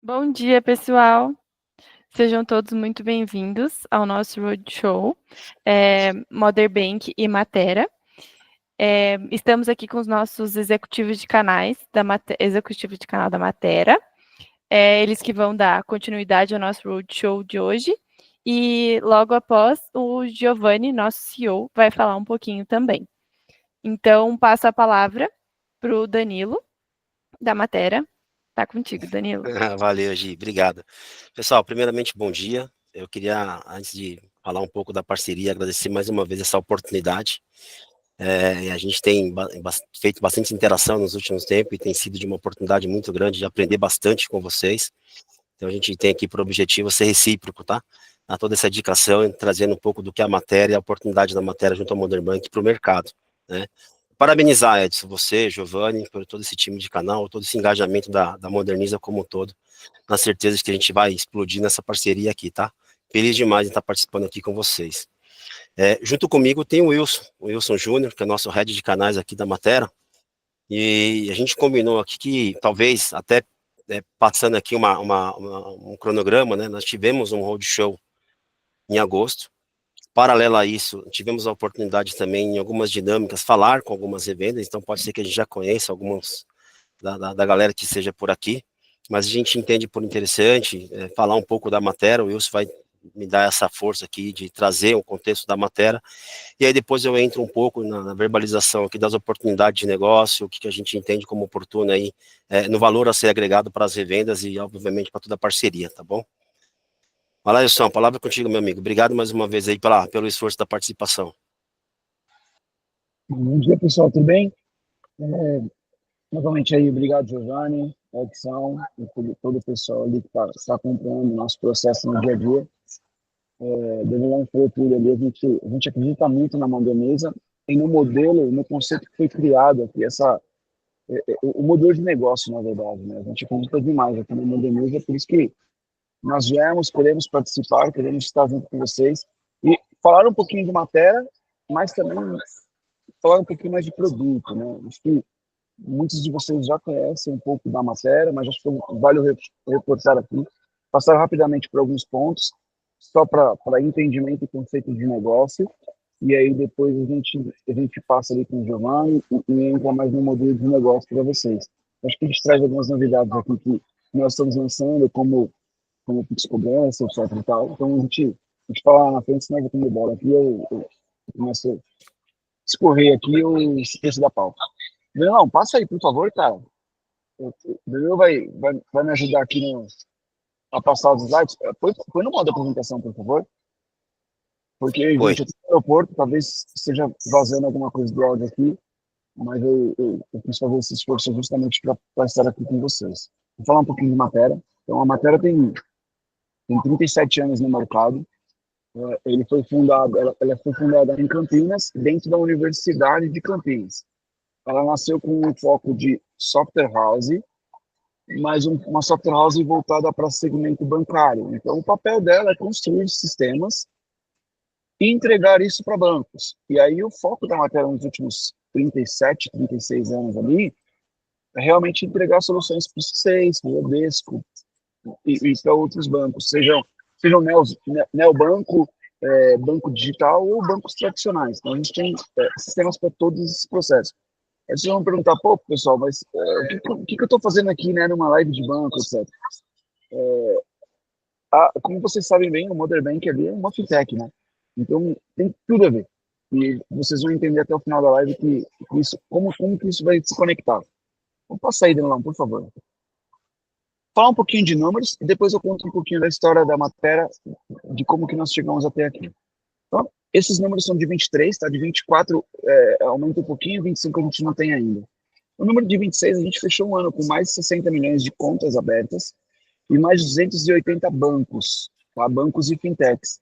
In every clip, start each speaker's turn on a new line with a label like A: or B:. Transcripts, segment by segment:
A: Bom dia, pessoal. Sejam todos muito bem-vindos ao nosso Roadshow, Mother Bank e Matera. Estamos aqui com os nossos executivos de canais, executivo de canal da Matera, eles que vão dar continuidade ao nosso Roadshow de hoje. E logo após, o Giovanni, nosso CEO, vai falar um pouquinho também. Então, passo a palavra para o Danilo, da Matera. Tá contigo, Danilo.
B: Valeu, Gi, obrigado. Pessoal, primeiramente, bom dia. Eu queria, antes de falar um pouco da parceria, agradecer mais uma vez essa oportunidade. A gente tem feito bastante interação nos últimos tempos e tem sido de uma oportunidade muito grande de aprender bastante com vocês. Então, a gente tem aqui por objetivo ser recíproco, tá? A toda essa dedicação, trazendo um pouco do que é a matéria, a oportunidade da matéria junto ao Modern Bank para o mercado, né? Parabenizar, Edson, você, Giovanni, por todo esse time de canal, todo esse engajamento da Moderniza como um todo, na certeza de que a gente vai explodir nessa parceria aqui, tá? Feliz demais em estar participando aqui com vocês. Junto comigo tem o Wilson Júnior, que é nosso head de canais aqui da Matera, e a gente combinou aqui que talvez até passando aqui um cronograma, né? Nós tivemos um roadshow em agosto. Paralelo a isso, tivemos a oportunidade também em algumas dinâmicas, falar com algumas revendas, então pode ser que a gente já conheça alguns da galera que seja por aqui, mas a gente entende por interessante falar um pouco da matéria. O Wilson vai me dar essa força aqui de trazer o contexto da matéria, e aí depois eu entro um pouco na verbalização aqui das oportunidades de negócio, o que a gente entende como oportuno aí, no valor a ser agregado para as revendas e, obviamente, para toda a parceria, tá bom? Fala, Wilson, a palavra é contigo, meu amigo. Obrigado mais uma vez aí pelo esforço da participação.
C: Bom dia, pessoal, tudo bem? Novamente aí, obrigado, Giovanni, Edson, e todo o pessoal ali que está acompanhando o nosso processo no dia a dia. Devendo falou tudo ali, a gente acredita muito na Moderniza e no modelo, no conceito que foi criado aqui, o modelo de negócio, na verdade, né? A gente acredita demais aqui na Moderniza, por isso que nós viemos, queremos participar, queremos estar junto com vocês e falar um pouquinho de matéria, mas também falar um pouquinho mais de produto, né? Acho que muitos de vocês já conhecem um pouco da matéria, mas acho que vale reportar aqui, passar rapidamente por alguns pontos, só para entendimento e conceito de negócio, e aí depois a gente passa ali com o Giovanni e entra mais no modelo de negócio para vocês. Acho que a gente traz algumas novidades aqui que nós estamos lançando, como Pix Cobrança, etc e tal. Então a gente fala lá na frente, senão eu vou comer bola aqui, eu começo a escorrer aqui o esqueço da pauta. Não, passa aí, por favor, cara. O Danilo vai me ajudar aqui a passar os slides. Põe no modo da apresentação, por favor. Porque,
B: Oi.
C: gente, eu estou no aeroporto, talvez esteja vazando alguma coisa do áudio aqui, mas eu quis fazer esse esforço justamente para estar aqui com vocês. Vou falar um pouquinho de matéria. Então, a matéria tem 37 anos no mercado. Ela foi fundada em Campinas, dentro da Universidade de Campinas. Ela nasceu com um foco de software house, mas uma software house voltada para segmento bancário. Então, o papel dela é construir sistemas e entregar isso para bancos. E aí, o foco da matéria nos últimos 37, 36 anos ali é realmente entregar soluções para o C6, para o Bradesco e para outros bancos, sejam neobanco, banco digital ou bancos tradicionais. Então, a gente tem sistemas para todos esses processos. Aí vocês vão perguntar, pô, pessoal, mas o que eu estou fazendo aqui, né, numa live de banco, etc. Como vocês sabem bem, o Modern Bank ali é uma fintech, né? Então, tem tudo a ver. E vocês vão entender até o final da live como que isso vai se conectar. Vamos passar aí, Danilão, por favor. Falar um pouquinho de números e depois eu conto um pouquinho da história da matéria, de como que nós chegamos até aqui. Então, esses números são de 23, tá? De 24 aumenta um pouquinho, 25 a gente não tem ainda. O número de 26, a gente fechou um ano com mais de 60 milhões de contas abertas e mais de 280 bancos, tá? Bancos e fintechs.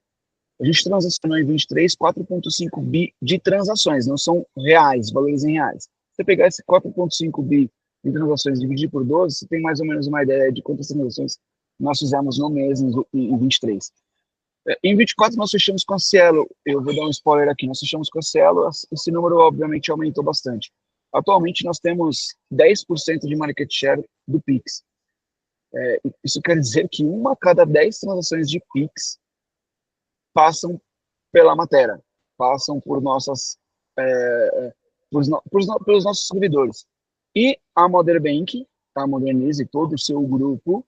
C: A gente transacionou em 23 4,5 bi de transações, não são reais, valores em reais. Se você pegar esse 4,5 bi de transações e dividir por 12, você tem mais ou menos uma ideia de quantas transações nós fizemos no mês em 23. Em 24 nós fechamos com a Cielo, eu vou dar um spoiler aqui, nós fechamos com a Cielo, esse número obviamente aumentou bastante. Atualmente nós temos 10% de market share do Pix. Isso quer dizer que 1 a cada 10 transações de Pix passam pela Matera, passam por pelos nossos servidores. E a Modern Bank, a Modernize, todo o seu grupo,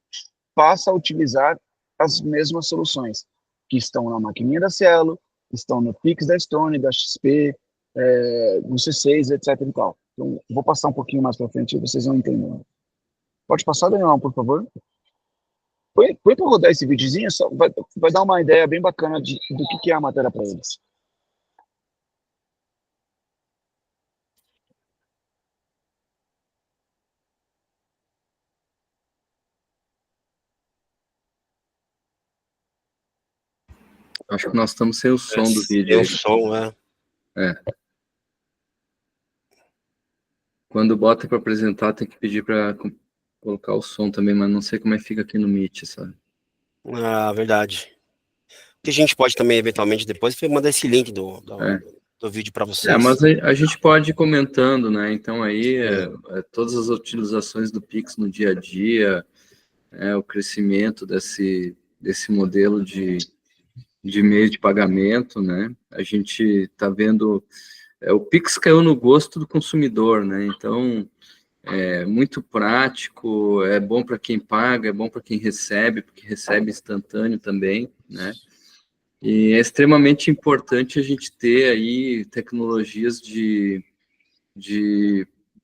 C: passa a utilizar as mesmas soluções, que estão na maquininha da Cielo, estão no Pix da Stone, da XP, no C6, etc. E tal. Então, vou passar um pouquinho mais para frente e vocês vão entender. Pode passar, Daniel, por favor? Põe para rodar esse videozinho, só vai dar uma ideia bem bacana do que é a matéria para eles.
D: Acho que nós estamos sem o som do vídeo.
B: Tem o som,
D: Quando bota para apresentar, tem que pedir para colocar o som também, mas não sei como é que fica aqui no Meet, sabe?
B: Ah, verdade. O que a gente pode também, eventualmente, depois, mandar esse link do vídeo para vocês.
D: Mas a gente pode ir comentando, né? Então, aí, todas as utilizações do Pix no dia a dia, o crescimento desse modelo de meio de pagamento, né? A gente está vendo... o Pix caiu no gosto do consumidor, né? Então, é muito prático, é bom para quem paga, é bom para quem recebe, porque recebe instantâneo também, né? E é extremamente importante a gente ter aí tecnologias de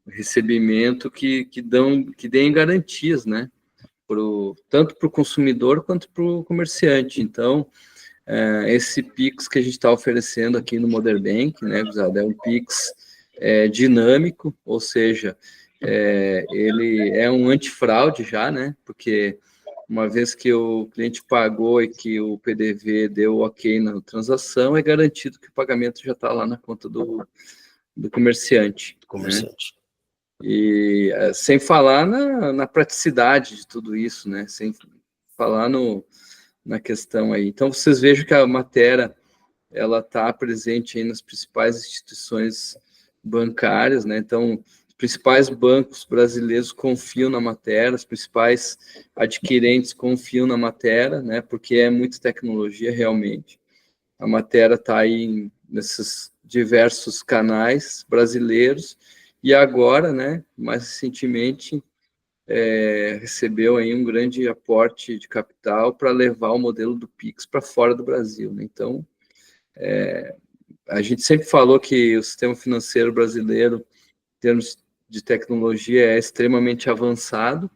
D: recebimento que deem garantias, né? Tanto para o consumidor quanto para o comerciante. Então, esse Pix que a gente está oferecendo aqui no Modern Bank, né, é um Pix dinâmico, ou seja, ele é um antifraude já, né? Porque uma vez que o cliente pagou e que o PDV deu ok na transação, é garantido que o pagamento já está lá na conta do comerciante. Né? E sem falar na praticidade de tudo isso, né? Sem falar na questão aí. Então, vocês vejam que a Matera ela está presente aí nas principais instituições bancárias, né? Então, principais bancos brasileiros confiam na Matera, os principais adquirentes confiam na Matera, né? Porque é muita tecnologia realmente. A Matera está aí nesses diversos canais brasileiros e agora, né? Mais recentemente recebeu aí um grande aporte de capital para levar o modelo do Pix para fora do Brasil, né? Então, a gente sempre falou que o sistema financeiro brasileiro, em termos de tecnologia, é extremamente avançado.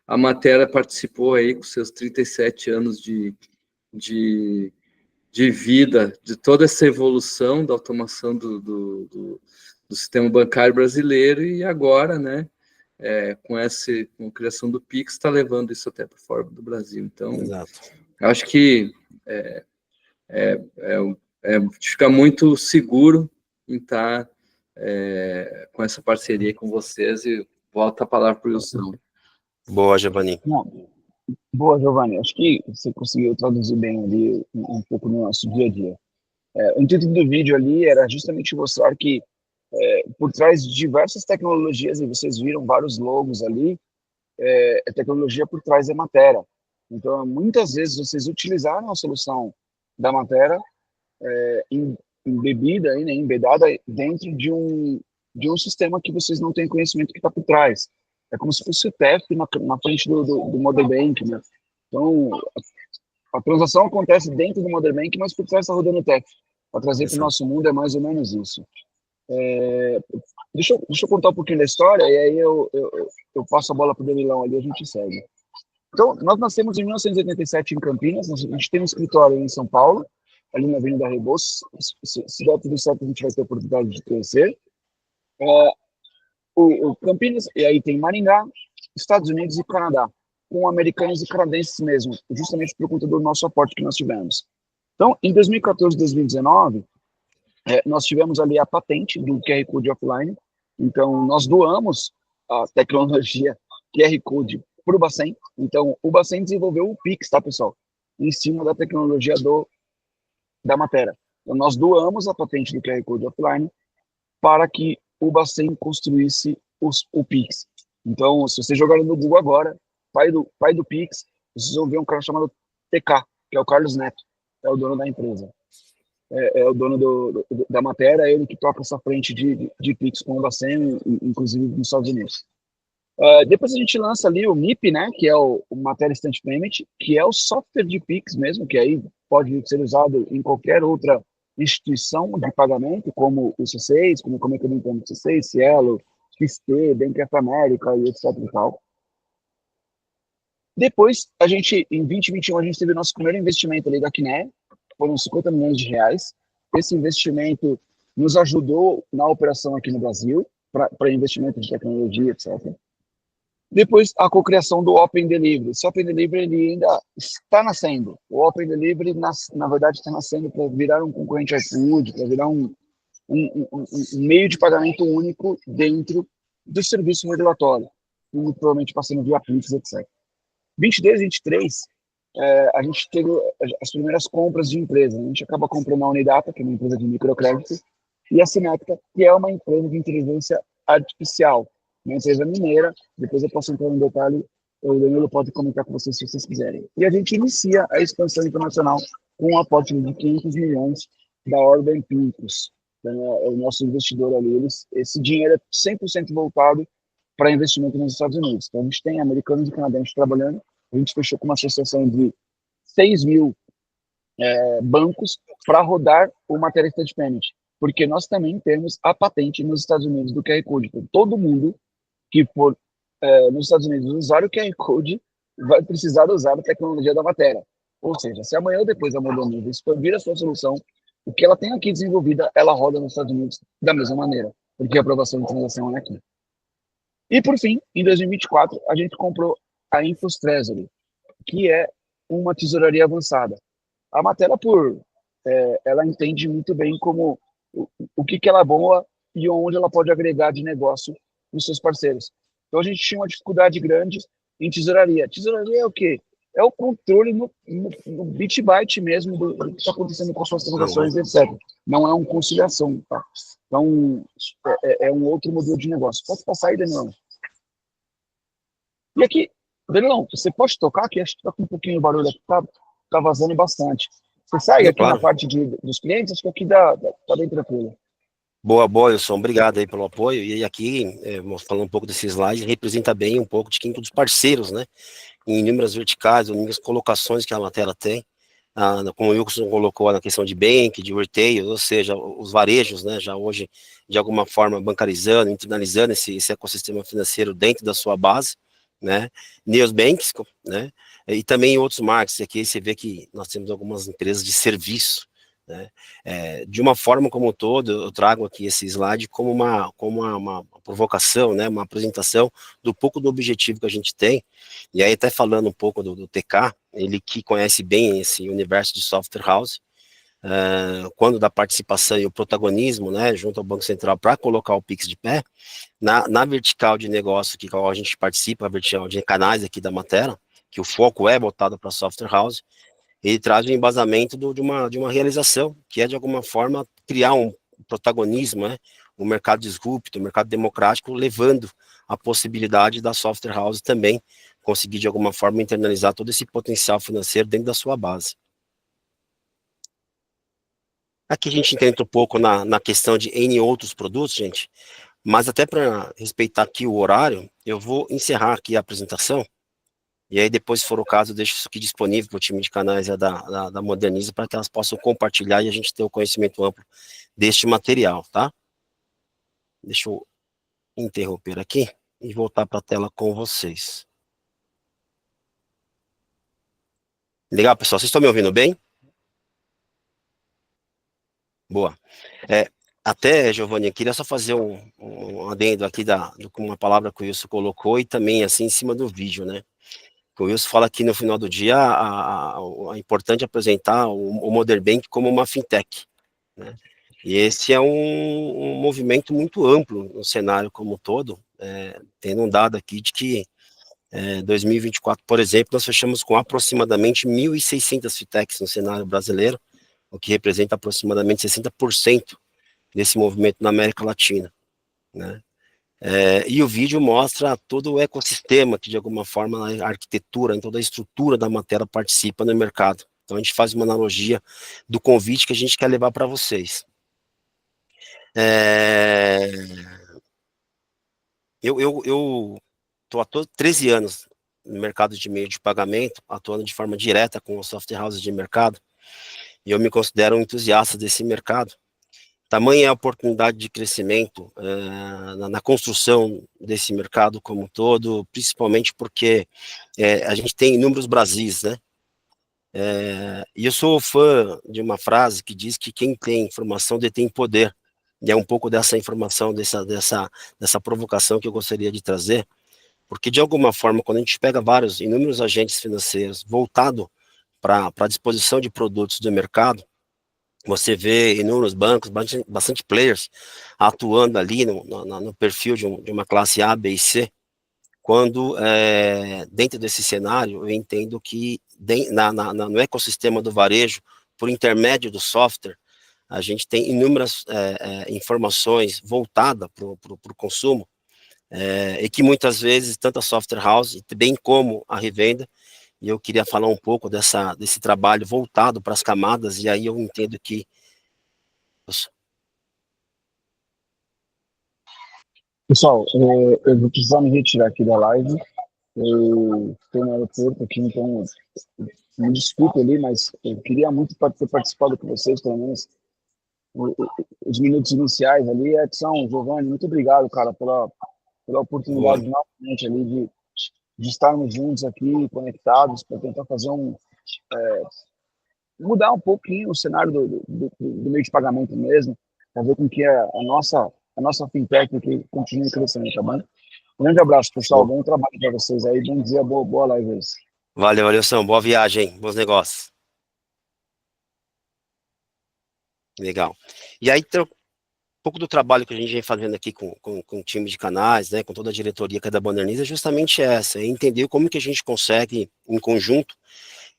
D: A Matera participou aí com seus 37 anos de vida, de toda essa evolução da automação do sistema bancário brasileiro, e agora, né, com a criação do Pix, está levando isso até para fora do Brasil. Então, acho que fica muito seguro em estar com essa parceria com vocês, e volta a palavra para o Wilson.
B: Boa, Giovanni.
C: Boa, Giovanni. Acho que você conseguiu traduzir bem ali um pouco no nosso dia a dia. O intuito do vídeo ali era justamente mostrar que por trás de diversas tecnologias, e vocês viram vários logos ali, a tecnologia por trás da Matera. Então, muitas vezes vocês utilizaram a solução da Matera embebida, né, embedada dentro de um sistema que vocês não têm conhecimento que está por trás. É como se fosse o TEF na frente do Modern Bank, né? Então, a transação acontece dentro do Modern Bank, mas por trás está rodando o TEF. Para trazer para o nosso mundo é mais ou menos isso. Deixa eu contar um pouquinho da história, e aí eu passo a bola para o Danilão ali e a gente segue. Então, nós nascemos em 1987 em Campinas, a gente tem um escritório em São Paulo, ali na Avenida Rebouças. Se der tudo certo, a gente vai ter a oportunidade de conhecer. O Campinas, e aí tem Maringá, Estados Unidos e Canadá, com americanos e canadenses mesmo, justamente por conta do nosso aporte que nós tivemos. Então, em 2014 e 2019, nós tivemos ali a patente do QR Code offline. Então, nós doamos a tecnologia QR Code para o Bacen. Então, o Bacen desenvolveu o Pix, tá, pessoal? Em cima da tecnologia da Matera. Então, nós doamos a patente do QR Code offline para que o Bacen construísse o Pix. Então, se você jogar no Google agora, pai do Pix, vocês ver um cara chamado TK, que é o Carlos Neto, é o dono da empresa. É o dono da matéria, é ele que toca essa frente de Pix com o Bacen, inclusive nos Estados Unidos. Depois a gente lança ali o MIP, né, que é o Matéria Instant Payment, que é o software de Pix mesmo, que aí pode ser usado em qualquer outra instituição de pagamento, como o C6, como é que eu entendo, C6, Cielo, XP, Bank of America e etc e tal. Depois, em 2021, a gente teve nosso primeiro investimento ali da Quiné, foram 50 milhões de reais. Esse investimento nos ajudou na operação aqui no Brasil, para investimento de tecnologia, etc. Depois, a cocriação do Open Delivery. Esse Open Delivery ele ainda está nascendo. O Open Delivery, na verdade, está nascendo para virar um concorrente iFood, para virar um meio de pagamento único dentro do serviço regulatório, provavelmente passando via Pix, etc. 22 e 23, a gente teve as primeiras compras de empresas. A gente acaba comprando a Unidata, que é uma empresa de microcrédito, e a Sinecta, que é uma empresa de inteligência artificial, uma empresa mineira. Depois eu posso entrar no detalhe, o Danilo pode comentar com vocês se vocês quiserem. E a gente inicia a expansão internacional com um aporte de 500 milhões da Orben Pincus, é o nosso investidor ali. Esse dinheiro é 100% voltado para investimento nos Estados Unidos. Então, a gente tem americanos e canadenses trabalhando. A gente fechou com uma associação de 6 mil bancos para rodar o Matéria Instant Payment, porque nós também temos a patente nos Estados Unidos do QR Code. Então, todo mundo que for nos Estados Unidos usar o QR Code vai precisar usar a tecnologia da Matéria. Ou seja, se amanhã ou depois a Moderniza expandir a sua solução, o que ela tem aqui desenvolvida, ela roda nos Estados Unidos da mesma maneira, porque a aprovação de transação é aqui. E, por fim, em 2024, a gente comprou a Infos Treasury, que é uma tesouraria avançada. A Matéria, ela entende muito bem como o que ela é boa e onde ela pode agregar de negócio nos seus parceiros. Então, a gente tinha uma dificuldade grande em tesouraria. Tesouraria é o quê? É o controle no bit byte mesmo do que está acontecendo com as suas transações, etc. Não é uma conciliação, tá? Então, é um outro modelo de negócio. Pode passar aí, Danilão. E aqui, Danilão, você pode tocar aqui? Acho que está com um pouquinho de barulho aqui, tá vazando bastante. Você segue aqui
B: claro.
C: na parte dos clientes, acho que aqui tá bem tranquilo.
B: Boa, Wilson, obrigado aí pelo apoio. E aqui, falando um pouco desse slide, representa bem um pouco de quem dos parceiros, né? Em inúmeras verticais, em inúmeras colocações que a Matéria tem. Como o Wilson colocou na questão de bank, de retail, ou seja, os varejos, né? Já hoje, de alguma forma, bancarizando, internalizando esse ecossistema financeiro dentro da sua base, né? Neobanks, né? E também outros marcos. Aqui você vê que nós temos algumas empresas de serviço, né? De uma forma como um todo, eu trago aqui esse slide como uma provocação, né, uma apresentação do pouco do objetivo que a gente tem, e aí até falando um pouco do TK, ele que conhece bem esse universo de software house, quando da participação e o protagonismo, né, junto ao Banco Central para colocar o Pix de pé, na vertical de negócio que a gente participa, a vertical de canais aqui da Matéria, que o foco é voltado para software house, ele traz o embasamento de uma realização, que é, de alguma forma, criar um protagonismo, né? Um mercado disrupto, um mercado democrático, levando a possibilidade da software house também conseguir, de alguma forma, internalizar todo esse potencial financeiro dentro da sua base. Aqui a gente entra um pouco na questão de N outros produtos, gente, mas até para respeitar aqui o horário, eu vou encerrar aqui a apresentação. E aí, depois, se for o caso, eu deixo isso aqui disponível para o time de canais da Moderniza, para que elas possam compartilhar e a gente ter o conhecimento amplo deste material, tá? Deixa eu interromper aqui e voltar para a tela com vocês. Legal, pessoal? Vocês estão me ouvindo bem? Boa. Até, Giovanni, eu queria só fazer um adendo aqui com uma palavra que o Wilson colocou e também, assim, em cima do vídeo, né? O Wilson fala aqui no final do dia é importante apresentar o Modern Bank como uma fintech, né? E esse é um movimento muito amplo no cenário como um todo, tendo um dado aqui de que 2024, por exemplo, nós fechamos com aproximadamente 1.600 fintechs no cenário brasileiro, o que representa aproximadamente 60% desse movimento na América Latina, né? E o vídeo mostra todo o ecossistema que, de alguma forma, a arquitetura, toda a estrutura da matéria participa no mercado. Então, a gente faz uma analogia do convite que a gente quer levar para vocês. Eu estou há 13 anos no mercado de meio de pagamento, atuando de forma direta com os software houses de mercado, e eu me considero um entusiasta desse mercado. Tamanha é a oportunidade de crescimento na construção desse mercado como um todo, principalmente porque a gente tem inúmeros Brasis, né? E eu sou fã de uma frase que diz que quem tem informação detém poder, e é um pouco dessa informação, dessa provocação que eu gostaria de trazer, porque de alguma forma, quando a gente pega inúmeros agentes financeiros voltado para a disposição de produtos do mercado, você vê inúmeros bancos, bastante players atuando ali no perfil de uma classe A, B e C, quando dentro desse cenário eu entendo que no ecossistema do varejo, por intermédio do software, a gente tem inúmeras informações voltadas para o consumo, e que muitas vezes, tanto a software house, bem como a revenda, e eu queria falar um pouco desse trabalho voltado para as camadas, e aí eu entendo que
C: Pessoal, eu vou precisar me retirar aqui da live. Eu estou no aeroporto aqui, então me desculpe ali, mas eu queria muito ter participado com vocês, pelo menos os minutos iniciais ali. Edson, Giovanni, muito obrigado, cara, pela
B: Boa.
C: oportunidade novamente ali de estarmos juntos aqui, conectados, para tentar fazer mudar um pouquinho o cenário do meio de pagamento mesmo, fazer com que a nossa fintech aqui continue crescendo, tá bom? Um grande abraço, pessoal. Bom trabalho para vocês aí. Bom dia, boa live aí.
B: Valeu, São. Boa viagem, bons negócios. Legal. E aí, um pouco do trabalho que a gente vem fazendo aqui com o time de canais, né, com toda a diretoria que é da Bannerniza, é justamente essa, é entender como que a gente consegue, em conjunto,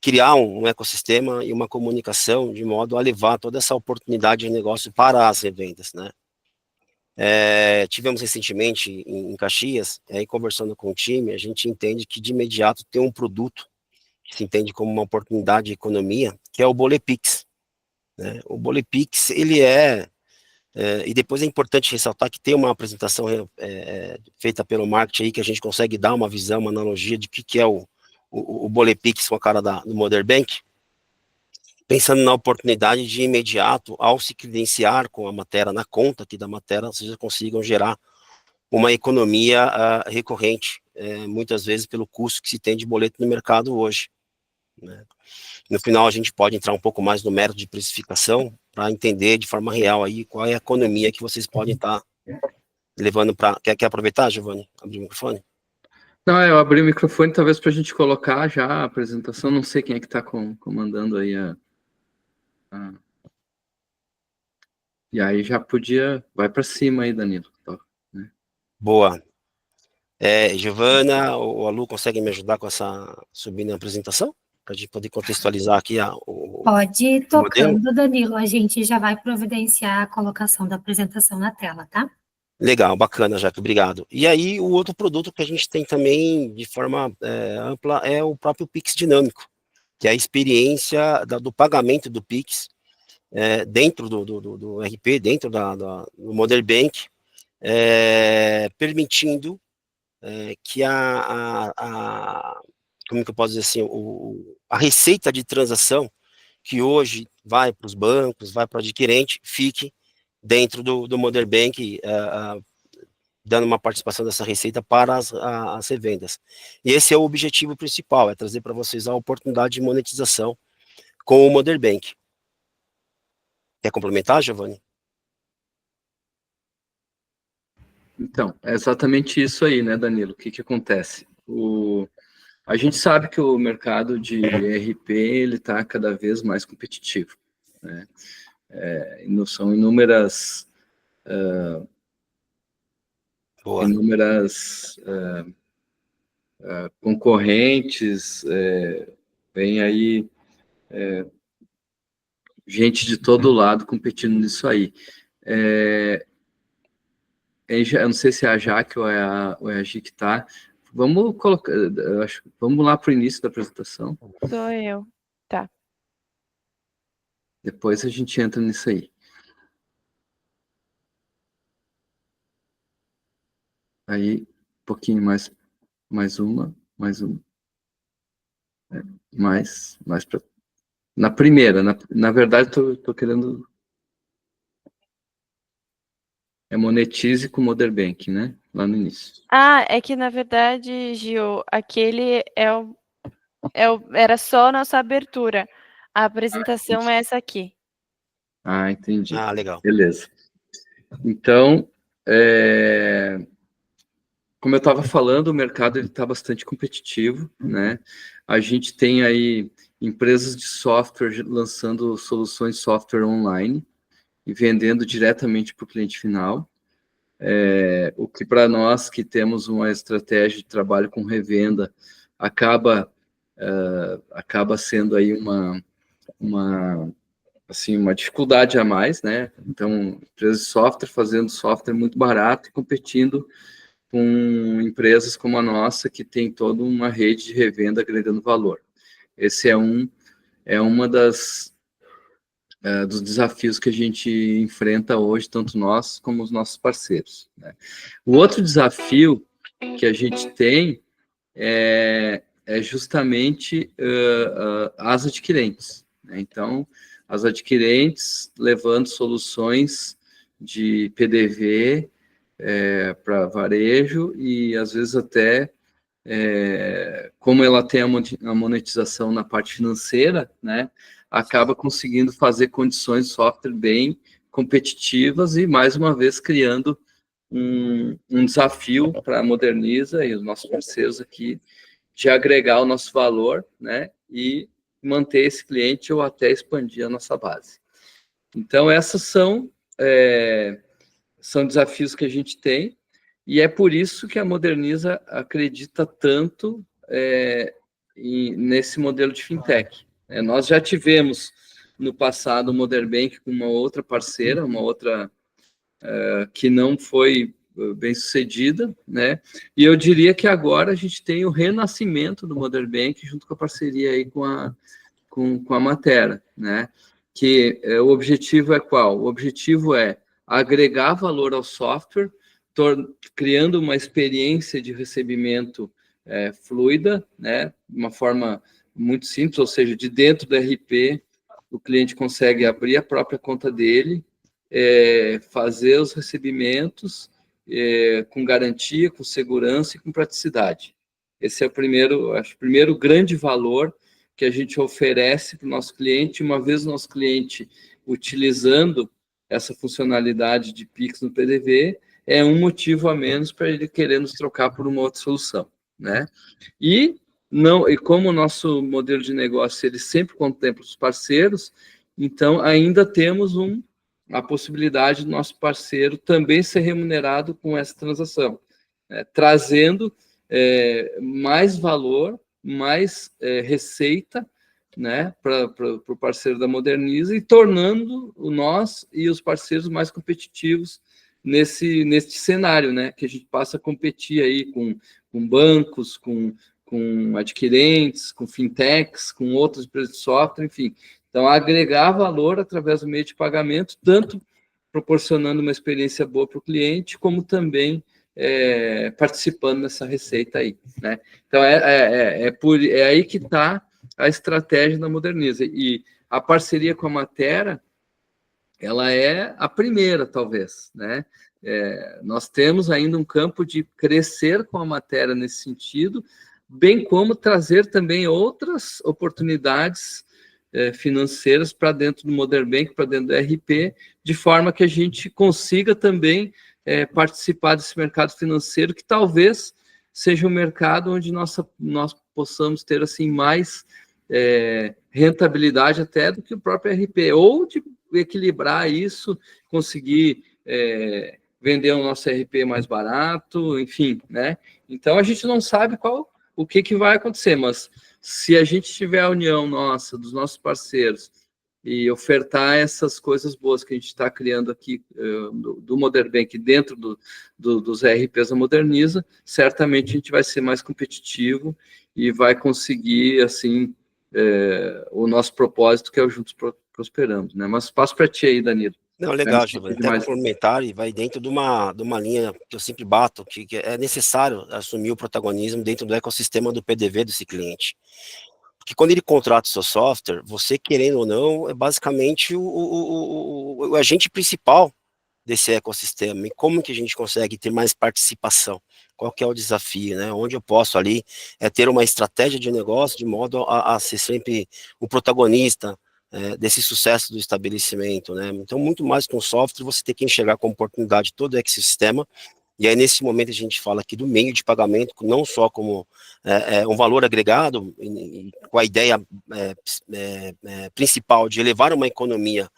B: criar um ecossistema e uma comunicação de modo a levar toda essa oportunidade de negócio para as revendas, né. Tivemos recentemente em Caxias, aí conversando com o time, a gente entende que de imediato tem um produto que se entende como uma oportunidade de economia, que é o Bolepix, né. O Bolepix, ele e depois é importante ressaltar que tem uma apresentação feita pelo marketing aí, que a gente consegue dar uma visão, uma analogia de que é o Bolepix com a cara do Modern Bank, pensando na oportunidade de imediato, ao se credenciar com a matéria na conta aqui da matéria, vocês consigam gerar uma economia recorrente, muitas vezes pelo custo que se tem de boleto no mercado hoje, né? No final, a gente pode entrar um pouco mais no mérito de precificação para entender de forma real aí qual é a economia que vocês podem estar levando para... Quer aproveitar, Giovanni? Abrir o microfone?
D: Não, eu abri o microfone talvez para a gente colocar já a apresentação. Não sei quem é que está comandando aí E aí já podia... Vai para cima aí, Danilo. Tá, né?
B: Boa. Giovana ou a Lu conseguem me ajudar com subindo a apresentação? Para a gente poder contextualizar aqui
E: Pode ir tocando,
B: modelo?
E: Danilo. A gente já vai providenciar a colocação da apresentação na tela, tá?
B: Legal, bacana, Jaque, obrigado. E aí, o outro produto que a gente tem também, de forma ampla, é o próprio Pix Dinâmico, que é a experiência do pagamento do Pix dentro do RP, dentro do Modern Bank, permitindo que como que eu posso dizer assim, a receita de transação que hoje vai para os bancos, vai para o adquirente, fique dentro do Modern Bank, dando uma participação dessa receita para as revendas. E esse é o objetivo principal, é trazer para vocês a oportunidade de monetização com o Modern Bank. Quer complementar, Giovanni?
D: Então, é exatamente isso aí, né, Danilo? O que acontece? A gente sabe que o mercado de ERP ele está cada vez mais competitivo, né? São inúmeras concorrentes, vem aí gente de todo lado competindo nisso aí. eu não sei se é a Jaque ou é a Gi que está. Vamos colocar, vamos lá para o início da apresentação.
A: Sou eu. Tá.
D: Depois a gente entra nisso aí. Aí, um pouquinho mais uma. Mais para... Na primeira, na verdade, estou querendo... É monetize com Modern Banking, né? Lá no início.
A: Ah, é que na verdade, Gil, aquele era só a nossa abertura. A apresentação é essa aqui.
D: Ah, entendi.
B: Ah, legal.
D: Beleza. Então, como eu estava falando, o mercado está bastante competitivo, né? A gente tem aí empresas de software lançando soluções de software online e vendendo diretamente para o cliente final. O que para nós que temos uma estratégia de trabalho com revenda acaba sendo aí uma dificuldade a mais, né? Então, empresas de software fazendo software muito barato e competindo com empresas como a nossa, que tem toda uma rede de revenda agregando valor. Esse é uma dos desafios que a gente enfrenta hoje, tanto nós como os nossos parceiros, né? O outro desafio que a gente tem é justamente as adquirentes, né? Então, as adquirentes levando soluções de PDV para varejo e, às vezes, até como ela tem a monetização na parte financeira, né, acaba conseguindo fazer condições de software bem competitivas e, mais uma vez, criando um desafio para a Moderniza e os nossos parceiros aqui de agregar o nosso valor, né, e manter esse cliente ou até expandir a nossa base. Então, essas são desafios que a gente tem, e é por isso que a Moderniza acredita tanto nesse modelo de fintech. Nós já tivemos no passado o Modern Bank com uma outra parceira, uma outra que não foi bem sucedida, né? E eu diria que agora a gente tem o renascimento do Modern Bank junto com a parceria aí com a Matera, né? Que o objetivo é qual? O objetivo é agregar valor ao software, criando uma experiência de recebimento fluida, né? De uma forma muito simples, ou seja, de dentro do RP, o cliente consegue abrir a própria conta dele, fazer os recebimentos com garantia, com segurança e com praticidade. Esse é o primeiro grande valor que a gente oferece para o nosso cliente. Uma vez o nosso cliente utilizando essa funcionalidade de Pix no PDV, é um motivo a menos para ele querer nos trocar por uma outra solução, né? E como o nosso modelo de negócio ele sempre contempla os parceiros, então ainda temos a possibilidade do nosso parceiro também ser remunerado com essa transação, né? Trazendo mais valor, mais receita, né, para o parceiro da Moderniza e tornando nós e os parceiros mais competitivos nesse cenário, né, que a gente passa a competir aí com bancos, com adquirentes, com fintechs, com outras empresas de software, enfim. Então, agregar valor através do meio de pagamento, tanto proporcionando uma experiência boa para o cliente, como também participando dessa receita aí, né? Então, é aí que está a estratégia da Moderniza. E a parceria com a Matera, ela é a primeira, talvez, né? Nós temos ainda um campo de crescer com a Matera nesse sentido, bem como trazer também outras oportunidades financeiras para dentro do Modern Bank, para dentro do RP, de forma que a gente consiga também participar desse mercado financeiro, que talvez seja um mercado onde nós possamos ter assim mais rentabilidade até do que o próprio RP, ou de equilibrar isso, conseguir vender o nosso RP mais barato, enfim, né? Então a gente não sabe o que vai acontecer, mas se a gente tiver a união nossa, dos nossos parceiros, e ofertar essas coisas boas que a gente está criando aqui do Modern Bank dentro dos ERPs da Moderniza, certamente a gente vai ser mais competitivo e vai conseguir, assim, o nosso propósito, que é o Juntos Prosperamos, né? Mas passo para ti aí, Danilo.
B: Não, legal, Giovanni. Até complementar e vai dentro de uma linha que eu sempre bato, que é necessário assumir o protagonismo dentro do ecossistema do PDV desse cliente. Porque quando ele contrata o seu software, você, querendo ou não, é basicamente o agente principal desse ecossistema. E como que a gente consegue ter mais participação? Qual que é o desafio, né? Onde eu posso ali ter uma estratégia de negócio de modo a ser sempre o protagonista desse sucesso do estabelecimento, né? Então, muito mais que um software, você tem que enxergar como oportunidade todo o ecossistema. E aí, nesse momento, a gente fala aqui do meio de pagamento, não só como um valor agregado, com a ideia principal de elevar uma economia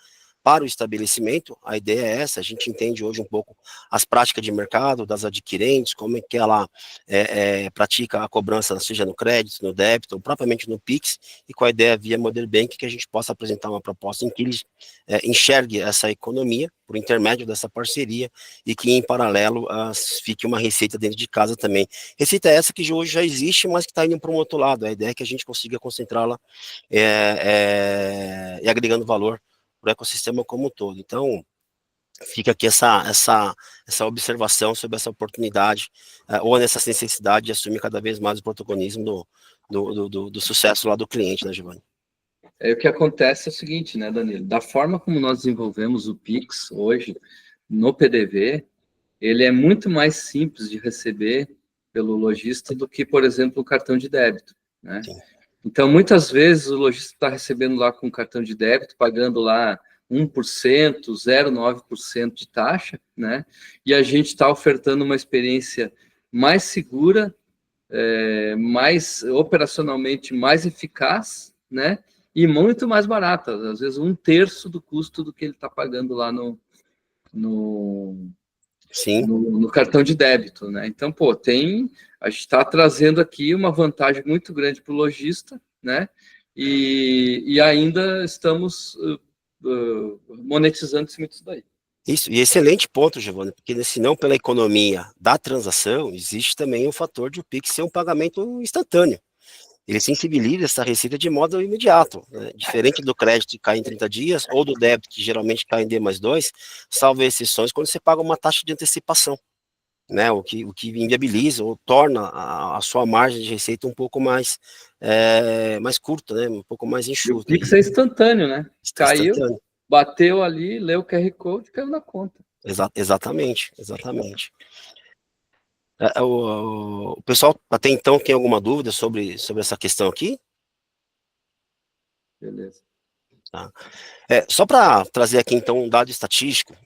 B: para o estabelecimento. A ideia é essa. A gente entende hoje um pouco as práticas de mercado das adquirentes, como é que ela pratica a cobrança, seja no crédito, no débito, ou propriamente no Pix, e com a ideia via Modern Bank que a gente possa apresentar uma proposta em que ele enxergue essa economia por intermédio dessa parceria e que, em paralelo, fique uma receita dentro de casa também. Receita essa que hoje já existe, mas que está indo para um outro lado. A ideia é que a gente consiga concentrá-la e agregando valor para o ecossistema como um todo. Então, fica aqui essa observação sobre essa oportunidade, ou nessa necessidade de assumir cada vez mais o protagonismo do sucesso lá do cliente, né, Giovanni?
D: O que acontece é o seguinte, né, Danilo? Da forma como nós desenvolvemos o Pix hoje, no PDV, ele é muito mais simples de receber pelo lojista do que, por exemplo, o cartão de débito, né? Sim. Então, muitas vezes, o lojista está recebendo lá com cartão de débito, pagando lá 1%, 0,9% de taxa, né? E a gente está ofertando uma experiência mais segura, mais operacionalmente mais eficaz, né? E muito mais barata, às vezes 1/3 do custo do que ele está pagando lá no cartão de débito, né? Então, a gente está trazendo aqui uma vantagem muito grande para o lojista, né? E ainda estamos monetizando muito isso daí.
B: Isso, e excelente ponto, Giovanni, porque se não pela economia da transação, existe também o fator de o Pix ser um pagamento instantâneo. Ele sensibiliza essa receita de modo imediato, né? Diferente do crédito que cai em 30 dias, ou do débito que geralmente cai em D+2, salvo exceções quando você paga uma taxa de antecipação, né? O que inviabiliza ou torna a sua margem de receita um pouco mais curta, né? Um pouco mais enxuta.
D: E o Pix é instantâneo, né? Caiu, instantâneo. Bateu ali, leu o QR Code, caiu na conta.
B: Exatamente. O pessoal até então tem alguma dúvida sobre essa questão aqui?
D: Beleza.
B: Tá. Só para trazer aqui então um dado estatístico,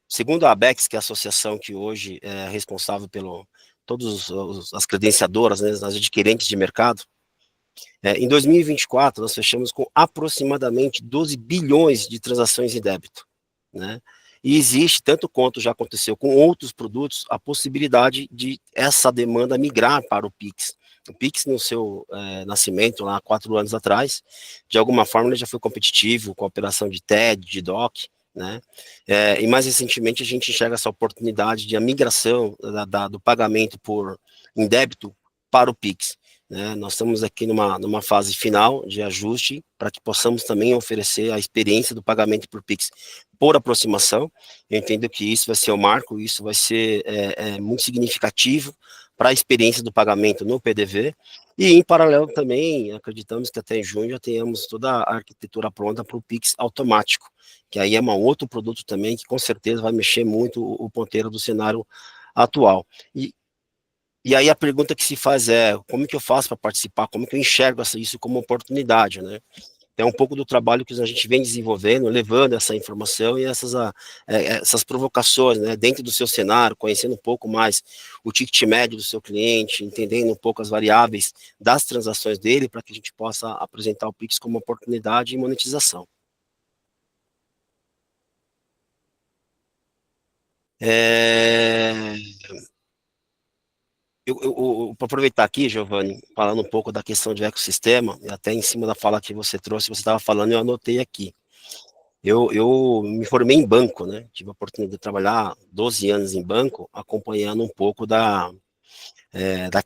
B: segundo a ABEX, que é a associação que hoje é responsável pelo todas as credenciadoras, né, as adquirentes de mercado, em 2024 nós fechamos com aproximadamente 12 bilhões de transações em débito, né? E existe, tanto quanto já aconteceu com outros produtos, a possibilidade de essa demanda migrar para o Pix. O Pix, no seu nascimento, lá 4 anos atrás, de alguma forma ele já foi competitivo com a operação de TED, de DOC, né? E mais recentemente a gente enxerga essa oportunidade de a migração do pagamento em débito para o Pix, né? Nós estamos aqui numa fase final de ajuste para que possamos também oferecer a experiência do pagamento por Pix por aproximação. Eu entendo que isso vai ser o marco, isso vai ser muito significativo para a experiência do pagamento no PDV, e em paralelo também, acreditamos que até em junho já tenhamos toda a arquitetura pronta para o Pix automático, que aí é um outro produto também que com certeza vai mexer muito o ponteiro do cenário atual. E aí a pergunta que se faz é, como que eu faço para participar, como que eu enxergo isso como oportunidade, né? É um pouco do trabalho que a gente vem desenvolvendo, levando essa informação e essas provocações, né, dentro do seu cenário, conhecendo um pouco mais o ticket médio do seu cliente, entendendo um pouco as variáveis das transações dele, para que a gente possa apresentar o Pix como oportunidade e monetização. Para aproveitar aqui, Giovanni, falando um pouco da questão de ecossistema, e até em cima da fala que você trouxe, você estava falando, eu anotei aqui. Eu me formei em banco, né? Tive a oportunidade de trabalhar 12 anos em banco, acompanhando um pouco da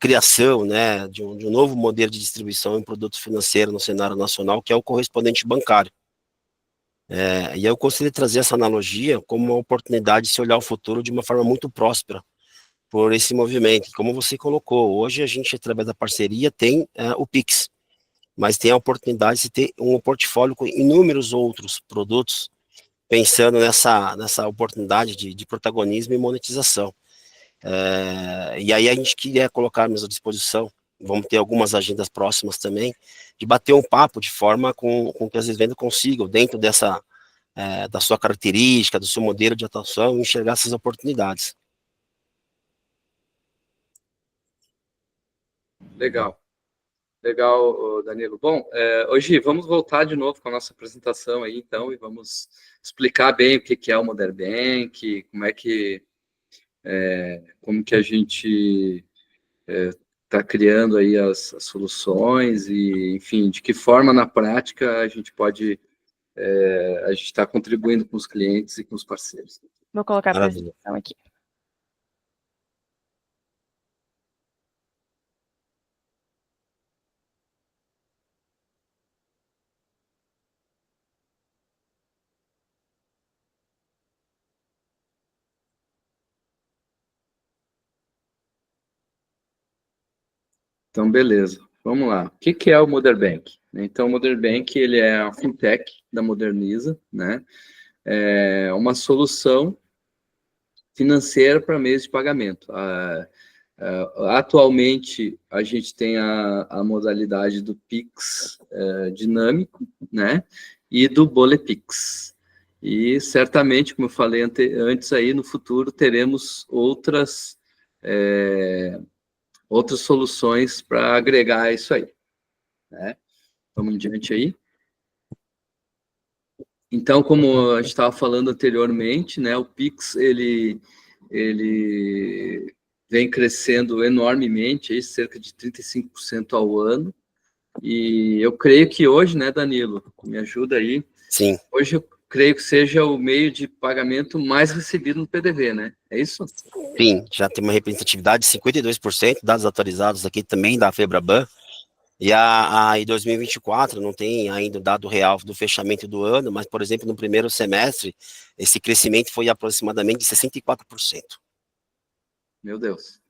B: criação, né, de um novo modelo de distribuição em produtos financeiros no cenário nacional, que é o correspondente bancário. E aí eu gostaria de trazer essa analogia como uma oportunidade de se olhar o futuro de uma forma muito próspera por esse movimento. Como você colocou, hoje a gente, através da parceria, tem o Pix, mas tem a oportunidade de ter um portfólio com inúmeros outros produtos, pensando nessa oportunidade de protagonismo e monetização. E aí a gente queria colocar-nos à disposição, vamos ter algumas agendas próximas também, de bater um papo de forma com que as vendas consigam, dentro da sua característica, do seu modelo de atuação, enxergar essas oportunidades.
D: Legal. Legal, Danilo. Bom, hoje vamos voltar de novo com a nossa apresentação aí, então, e vamos explicar bem o que é o Modern Bank, como que a gente está criando aí as soluções e, enfim, de que forma na prática a gente pode, a gente está contribuindo com os clientes e com os parceiros.
A: Vou colocar a
B: Maravilha.
A: apresentação aqui.
D: Então, beleza. Vamos lá. O que é o Modern Bank? Então, o Modern Bank, ele é a fintech da Moderniza, né? É uma solução financeira para meios de pagamento. Atualmente, a gente tem a modalidade do Pix dinâmico, né? E do Bolepix. E certamente, como eu falei antes aí, no futuro teremos outras soluções para agregar isso aí, né? Vamos em diante aí. Então, como a gente estava falando anteriormente, né, o Pix, ele vem crescendo enormemente, aí, cerca de 35% ao ano, e eu creio que hoje, né, Danilo, me ajuda aí,
B: Sim.
D: Hoje eu creio que seja o meio de pagamento mais recebido no PDV, né? É isso?
B: Sim, já tem uma representatividade de 52%, dados atualizados aqui também da Febraban, e em 2024 não tem ainda o dado real do fechamento do ano, mas, por exemplo, no primeiro semestre, esse crescimento foi aproximadamente de 64%.
D: Meu Deus.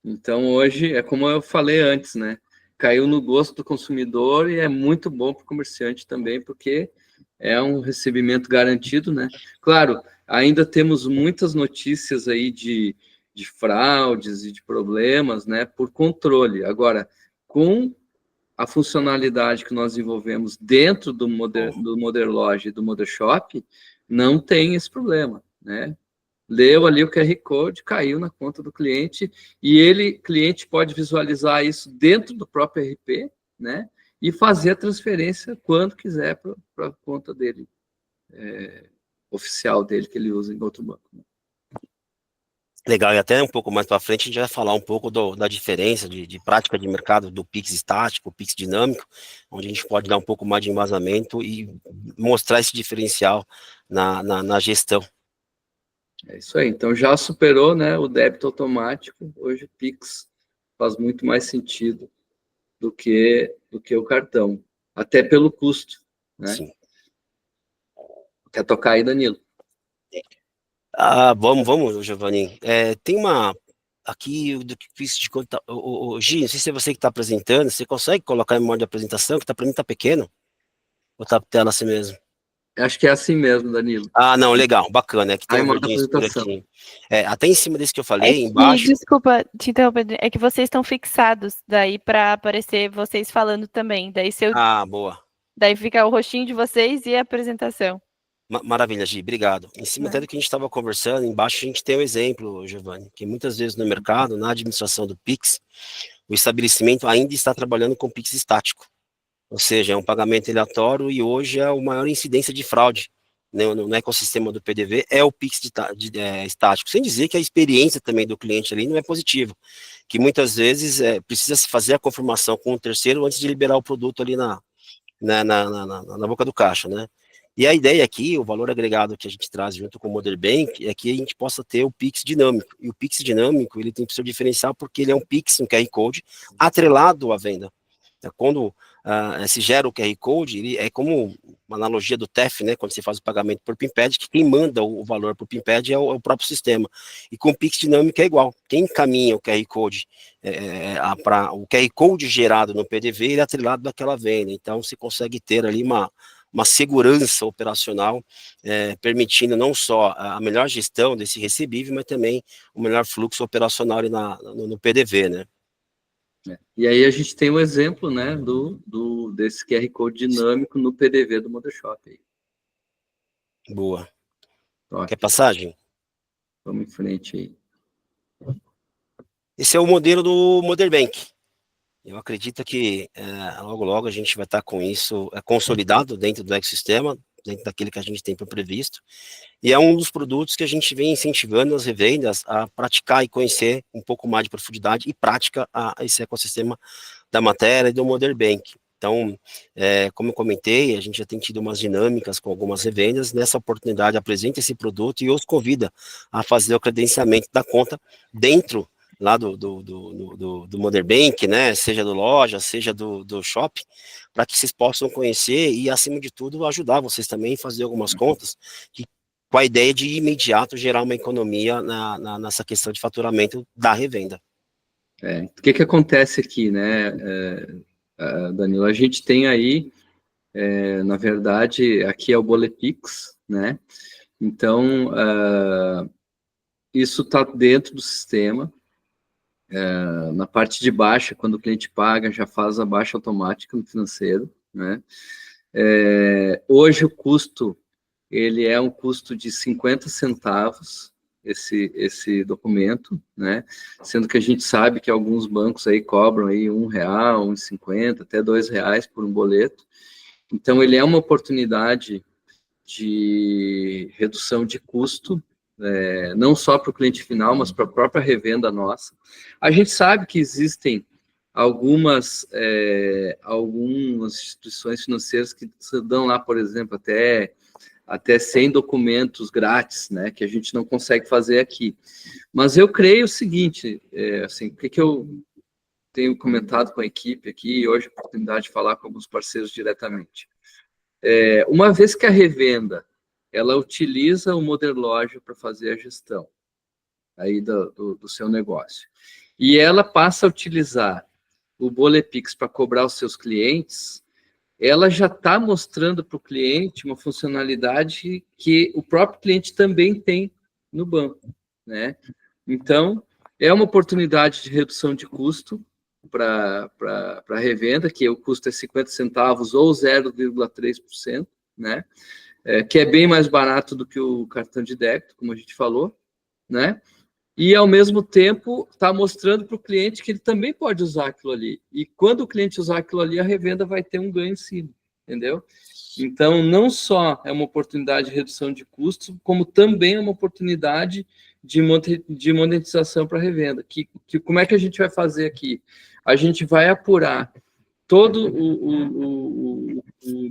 D: Então, hoje, é como eu falei antes, né? Caiu no gosto do consumidor e é muito bom para o comerciante também, porque é um recebimento garantido, né? Claro, ainda temos muitas notícias aí de fraudes e de problemas, né? Por controle. Agora, com a funcionalidade que nós desenvolvemos dentro do Modern Lodge e do Modern Shop, não tem esse problema, né? Leu ali o QR Code, caiu na conta do cliente, e cliente pode visualizar isso dentro do próprio RP, né? E fazer a transferência quando quiser para a conta dele, oficial dele, que ele usa em outro banco.
B: Legal, e até um pouco mais para frente a gente vai falar um pouco da diferença de prática de mercado do Pix estático, Pix dinâmico, onde a gente pode dar um pouco mais de embasamento e mostrar esse diferencial na gestão.
D: É isso aí. Então já superou, né, o débito automático. Hoje o Pix faz muito mais sentido do que o cartão, até pelo custo, né?
B: Sim.
D: Quer tocar aí, Danilo?
B: Vamos, Giovanni. Tem uma aqui do que fiz de conta. Gi, não sei se é você que está apresentando. Você consegue colocar em modo de apresentação, que para mim está pequeno? Ou tá tela assim mesmo?
D: Acho que é assim mesmo, Danilo.
B: Não, legal, bacana. É que tem
D: Aí,
B: um
D: modo
B: verdinho por
D: apresentação.
B: aqui. Até em cima desse que eu falei, embaixo.
A: Desculpa te interromper, é que vocês estão fixados daí para aparecer vocês falando também. Daí
B: Boa.
A: Daí fica o rostinho de vocês e a apresentação.
B: Maravilha, Gi, obrigado. Em cima até do que a gente estava conversando, embaixo a gente tem um exemplo, Giovanni, que muitas vezes no mercado, na administração do Pix, o estabelecimento ainda está trabalhando com Pix estático. Ou seja, é um pagamento aleatório e hoje é a maior incidência de fraude no ecossistema do PDV é o Pix estático, sem dizer que a experiência também do cliente ali não é positiva, que muitas vezes precisa se fazer a confirmação com o terceiro antes de liberar o produto ali na boca do caixa, né? E a ideia aqui, o valor agregado que a gente traz junto com o Modern Bank, é que a gente possa ter o Pix dinâmico, e o Pix dinâmico, ele tem seu diferencial porque ele é um Pix, um QR Code, atrelado à venda. Quando se gera o QR Code, ele é como uma analogia do TEF, né, quando você faz o pagamento por PINPAD, que quem manda o valor por PINPAD é o próprio sistema. E com o Pix dinâmico é igual. Quem encaminha o QR Code, o QR Code gerado no PDV, ele é atrelado daquela venda. Então, você consegue ter ali uma segurança operacional, permitindo não só a melhor gestão desse recebível, mas também o melhor fluxo operacional ali no PDV, né?
D: E aí a gente tem um exemplo, né, desse QR Code dinâmico no PDV do Motorshop. Aí.
B: Boa.
D: Ótimo.
B: Quer passagem?
D: Vamos em frente aí.
B: Esse é o modelo do Modern Bank. Eu acredito que logo, logo a gente vai estar com isso consolidado dentro do ecossistema, dentro daquilo que a gente tem para previsto. E é um dos produtos que a gente vem incentivando as revendas a praticar e conhecer um pouco mais de profundidade e prática esse ecossistema da matéria e do Modern Bank. Então, como eu comentei, a gente já tem tido umas dinâmicas com algumas revendas. Nessa oportunidade, apresenta esse produto e os convida a fazer o credenciamento da conta dentro lá do Modern Bank, né, seja do loja, seja do shopping, para que vocês possam conhecer e, acima de tudo, ajudar vocês também a fazer algumas contas, com a ideia de imediato gerar uma economia nessa questão de faturamento da revenda.
D: O que acontece aqui, né, Danilo? A gente tem aí, na verdade, aqui é o Bolepix, né? Então, isso está dentro do sistema. Na parte de baixa, quando o cliente paga, já faz a baixa automática no financeiro, né? Hoje o custo, ele é um custo de 50 centavos, esse documento, né? Sendo que a gente sabe que alguns bancos aí cobram aí R$1, R$1,50, até R$2 por um boleto. Então, ele é uma oportunidade de redução de custo, não só para o cliente final, mas para a própria revenda nossa. A gente sabe que existem algumas instituições financeiras que dão lá, por exemplo, até 100 documentos grátis, né, que a gente não consegue fazer aqui. Mas eu creio o seguinte, assim, o que eu tenho comentado com a equipe aqui, e hoje a oportunidade de falar com alguns parceiros diretamente. Uma vez que a revenda, ela utiliza o Modern Loja para fazer a gestão aí do seu negócio, e ela passa a utilizar o Bolepix para cobrar os seus clientes, ela já está mostrando para o cliente uma funcionalidade que o próprio cliente também tem no banco, né? Então, é uma oportunidade de redução de custo para a revenda, que o custo é 50 centavos ou 0,3%, né? Que é bem mais barato do que o cartão de débito, como a gente falou, né? E, ao mesmo tempo, está mostrando para o cliente que ele também pode usar aquilo ali. E quando o cliente usar aquilo ali, a revenda vai ter um ganho em cima, entendeu? Então, não só é uma oportunidade de redução de custos, como também é uma oportunidade de monetização para a revenda. Como é que a gente vai fazer aqui? A gente vai apurar todo o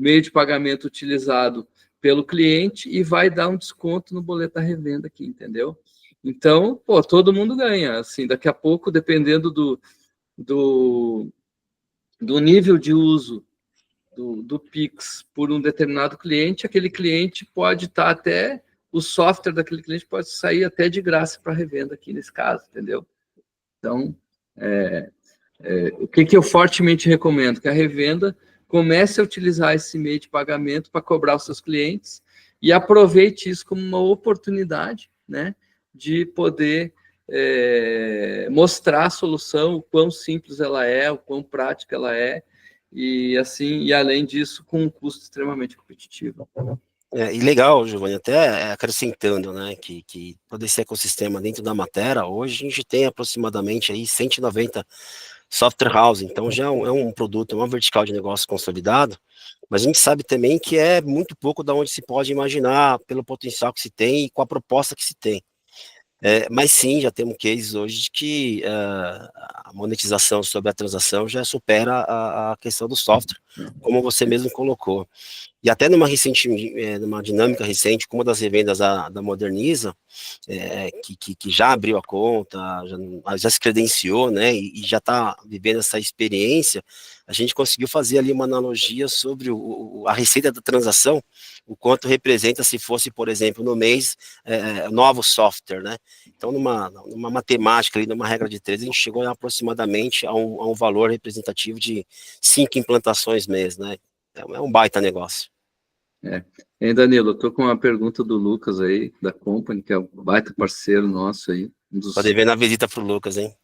D: meio de pagamento utilizado pelo cliente e vai dar um desconto no boleto da revenda aqui, entendeu? Então, todo mundo ganha. Assim, daqui a pouco, dependendo do nível de uso do Pix por um determinado cliente, aquele cliente pode estar até, o software daquele cliente pode sair até de graça para revenda aqui nesse caso, entendeu? Então, o que eu fortemente recomendo? Que a revenda comece a utilizar esse meio de pagamento para cobrar os seus clientes e aproveite isso como uma oportunidade, né, de poder mostrar a solução, o quão simples ela é, o quão prática ela é, e assim, e além disso, com um custo extremamente competitivo.
B: E legal, Giovanni, até acrescentando, né, que todo esse ecossistema dentro da matéria, hoje a gente tem aproximadamente aí 190 software house, então já é um produto, uma vertical de negócio consolidado, mas a gente sabe também que é muito pouco da onde se pode imaginar, pelo potencial que se tem e com a proposta que se tem. Mas sim, já temos cases hoje de que a monetização sobre a transação já supera a questão do software, como você mesmo colocou. E até numa dinâmica recente, como uma das revendas da Moderniza, que já abriu a conta, já se credenciou, né, e já está vivendo essa experiência, a gente conseguiu fazer ali uma analogia sobre a receita da transação, o quanto representa se fosse, por exemplo, no mês, novo software, né? Então, numa matemática, ali, numa regra de 3, a gente chegou aproximadamente a um valor representativo de 5 implantações mês, né? É um baita negócio.
D: E Danilo, eu tô com uma pergunta do Lucas aí, da Company, que é um baita parceiro nosso aí.
B: Tá devendo a visita pro Lucas, hein?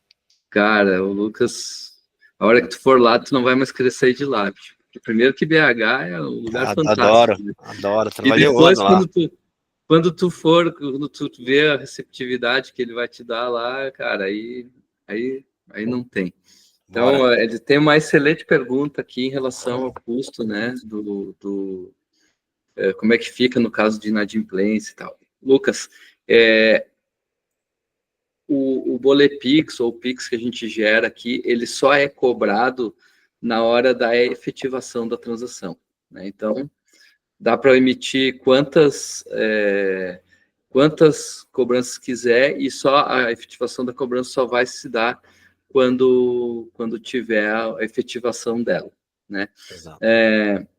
D: Cara, o Lucas, a hora que tu for lá, tu não vai mais querer sair de lá, bicho. Porque primeiro que BH é um lugar fantástico.
B: Adoro.
D: E depois, quando tu vê a receptividade que ele vai te dar lá, cara, aí não tem. Então, ele tem uma excelente pergunta aqui em relação ao custo, né, como é que fica no caso de inadimplência e tal. Lucas, o Bolepix ou o Pix que a gente gera aqui, ele só é cobrado na hora da efetivação da transação, né? Então, dá para emitir quantas cobranças quiser e só a efetivação da cobrança só vai se dar quando tiver a efetivação dela, né?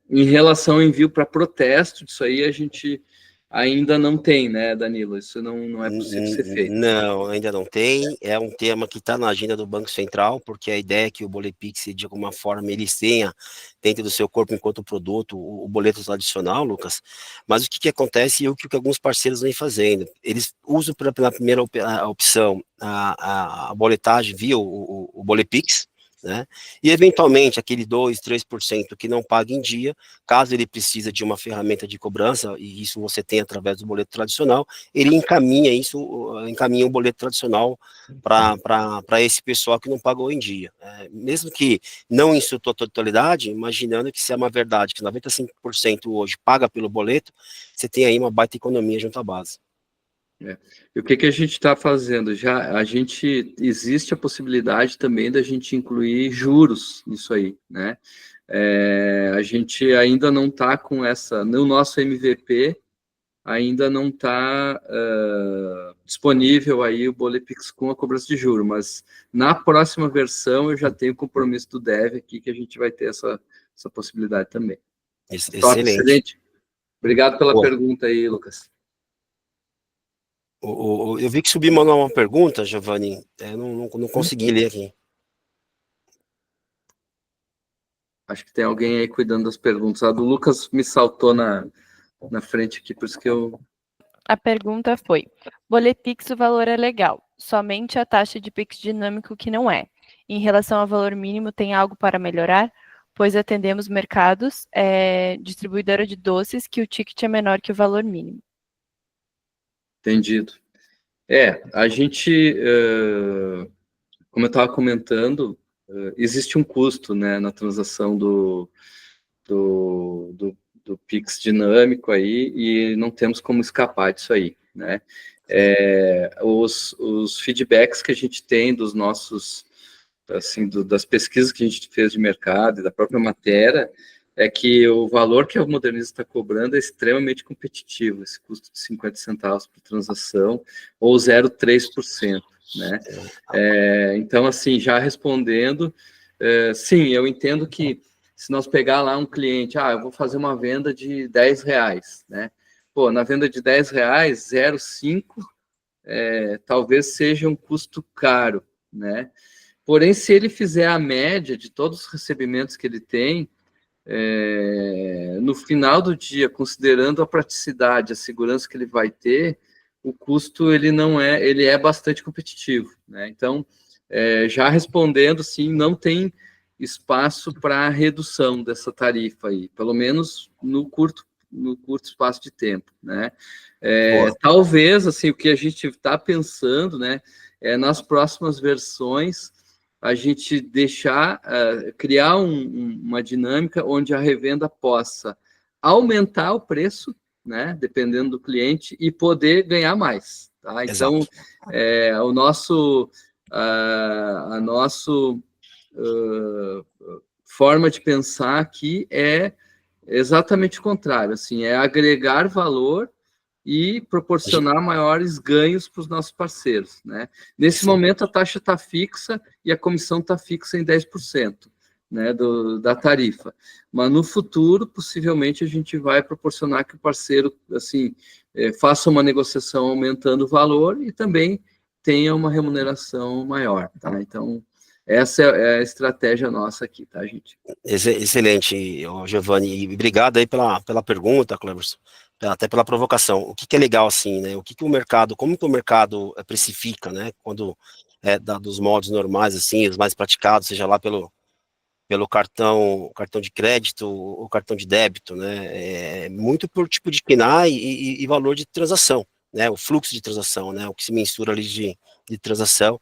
D: Em relação ao envio para protesto, disso aí a gente ainda não tem, né, Danilo? Isso não é possível ser feito.
B: Não, ainda não tem. É um tema que está na agenda do Banco Central, porque a ideia é que o Bolepix, de alguma forma, ele tenha dentro do seu corpo, enquanto produto, o boleto tradicional, Lucas. Mas o que acontece e o que alguns parceiros vêm fazendo? Eles usam pela primeira opção a boletagem via o Bolepix, né? E eventualmente aquele 2%, 3% que não paga em dia, caso ele precise de uma ferramenta de cobrança, e isso você tem através do boleto tradicional, ele encaminha um boleto tradicional para esse pessoal que não pagou em dia. Mesmo que não em sua totalidade, imaginando que se é uma verdade que 95% hoje paga pelo boleto, você tem aí uma baita economia junto à base.
D: E o que a gente está fazendo? Existe a possibilidade também da gente incluir juros nisso aí, né? A gente ainda não está com no nosso MVP, ainda não está disponível aí o Bolepix com a cobrança de juros, mas na próxima versão eu já tenho o compromisso do Dev aqui que a gente vai ter essa possibilidade também.
B: Excelente.
D: Obrigado pela pergunta aí, Lucas.
B: Eu vi que subiu uma pergunta, Giovanni, não consegui ler aqui.
D: Acho que tem alguém aí cuidando das perguntas. A do Lucas me saltou na frente aqui, por isso que eu...
A: A pergunta foi: Bolepix, o valor é legal, somente a taxa de Pix dinâmico que não é. Em relação ao valor mínimo, tem algo para melhorar? Pois atendemos mercados, distribuidora de doces, que o ticket é menor que o valor mínimo.
D: Entendido. A gente, como eu estava comentando, existe um custo, né, na transação do Pix dinâmico aí, e não temos como escapar disso aí, né? Os feedbacks que a gente tem dos nossos, assim, das pesquisas que a gente fez de mercado e da própria matéria, é que o valor que a Moderniza está cobrando é extremamente competitivo, esse custo de 50 centavos por transação, ou 0,3%, né? Então, assim, já respondendo, sim, eu entendo que se nós pegar lá um cliente, eu vou fazer uma venda de R$10, né? Pô, na venda de R$10, 0,5 talvez seja um custo caro, né? Porém, se ele fizer a média de todos os recebimentos que ele tem, no final do dia, considerando a praticidade, a segurança que ele vai ter, o custo ele é bastante competitivo, né? Então, já respondendo, sim, não tem espaço para redução dessa tarifa aí, pelo menos no curto espaço de tempo, né? Talvez, assim, o que a gente está pensando, né, nas próximas versões, a gente deixar, criar uma dinâmica onde a revenda possa aumentar o preço, né, dependendo do cliente, e poder ganhar mais. Tá? Então, a nossa forma de pensar aqui é exatamente o contrário, assim, é agregar valor e proporcionar maiores ganhos para os nossos parceiros, né? Nesse momento, a taxa está fixa e a comissão está fixa em 10%, né, da tarifa. Mas no futuro, possivelmente, a gente vai proporcionar que o parceiro, assim, faça uma negociação aumentando o valor e também tenha uma remuneração maior, tá? Então, essa é a estratégia nossa aqui, tá, gente?
B: Excelente, Giovanni, e obrigado aí pela pergunta, Cleverson, até pela provocação. O que é legal, assim, né, o mercado, como que o mercado precifica, né, quando dos modos normais, assim, os mais praticados, seja lá pelo cartão de crédito ou cartão de débito, né, muito por tipo de PNAE e valor de transação, né, o fluxo de transação, né, o que se mensura ali de transação,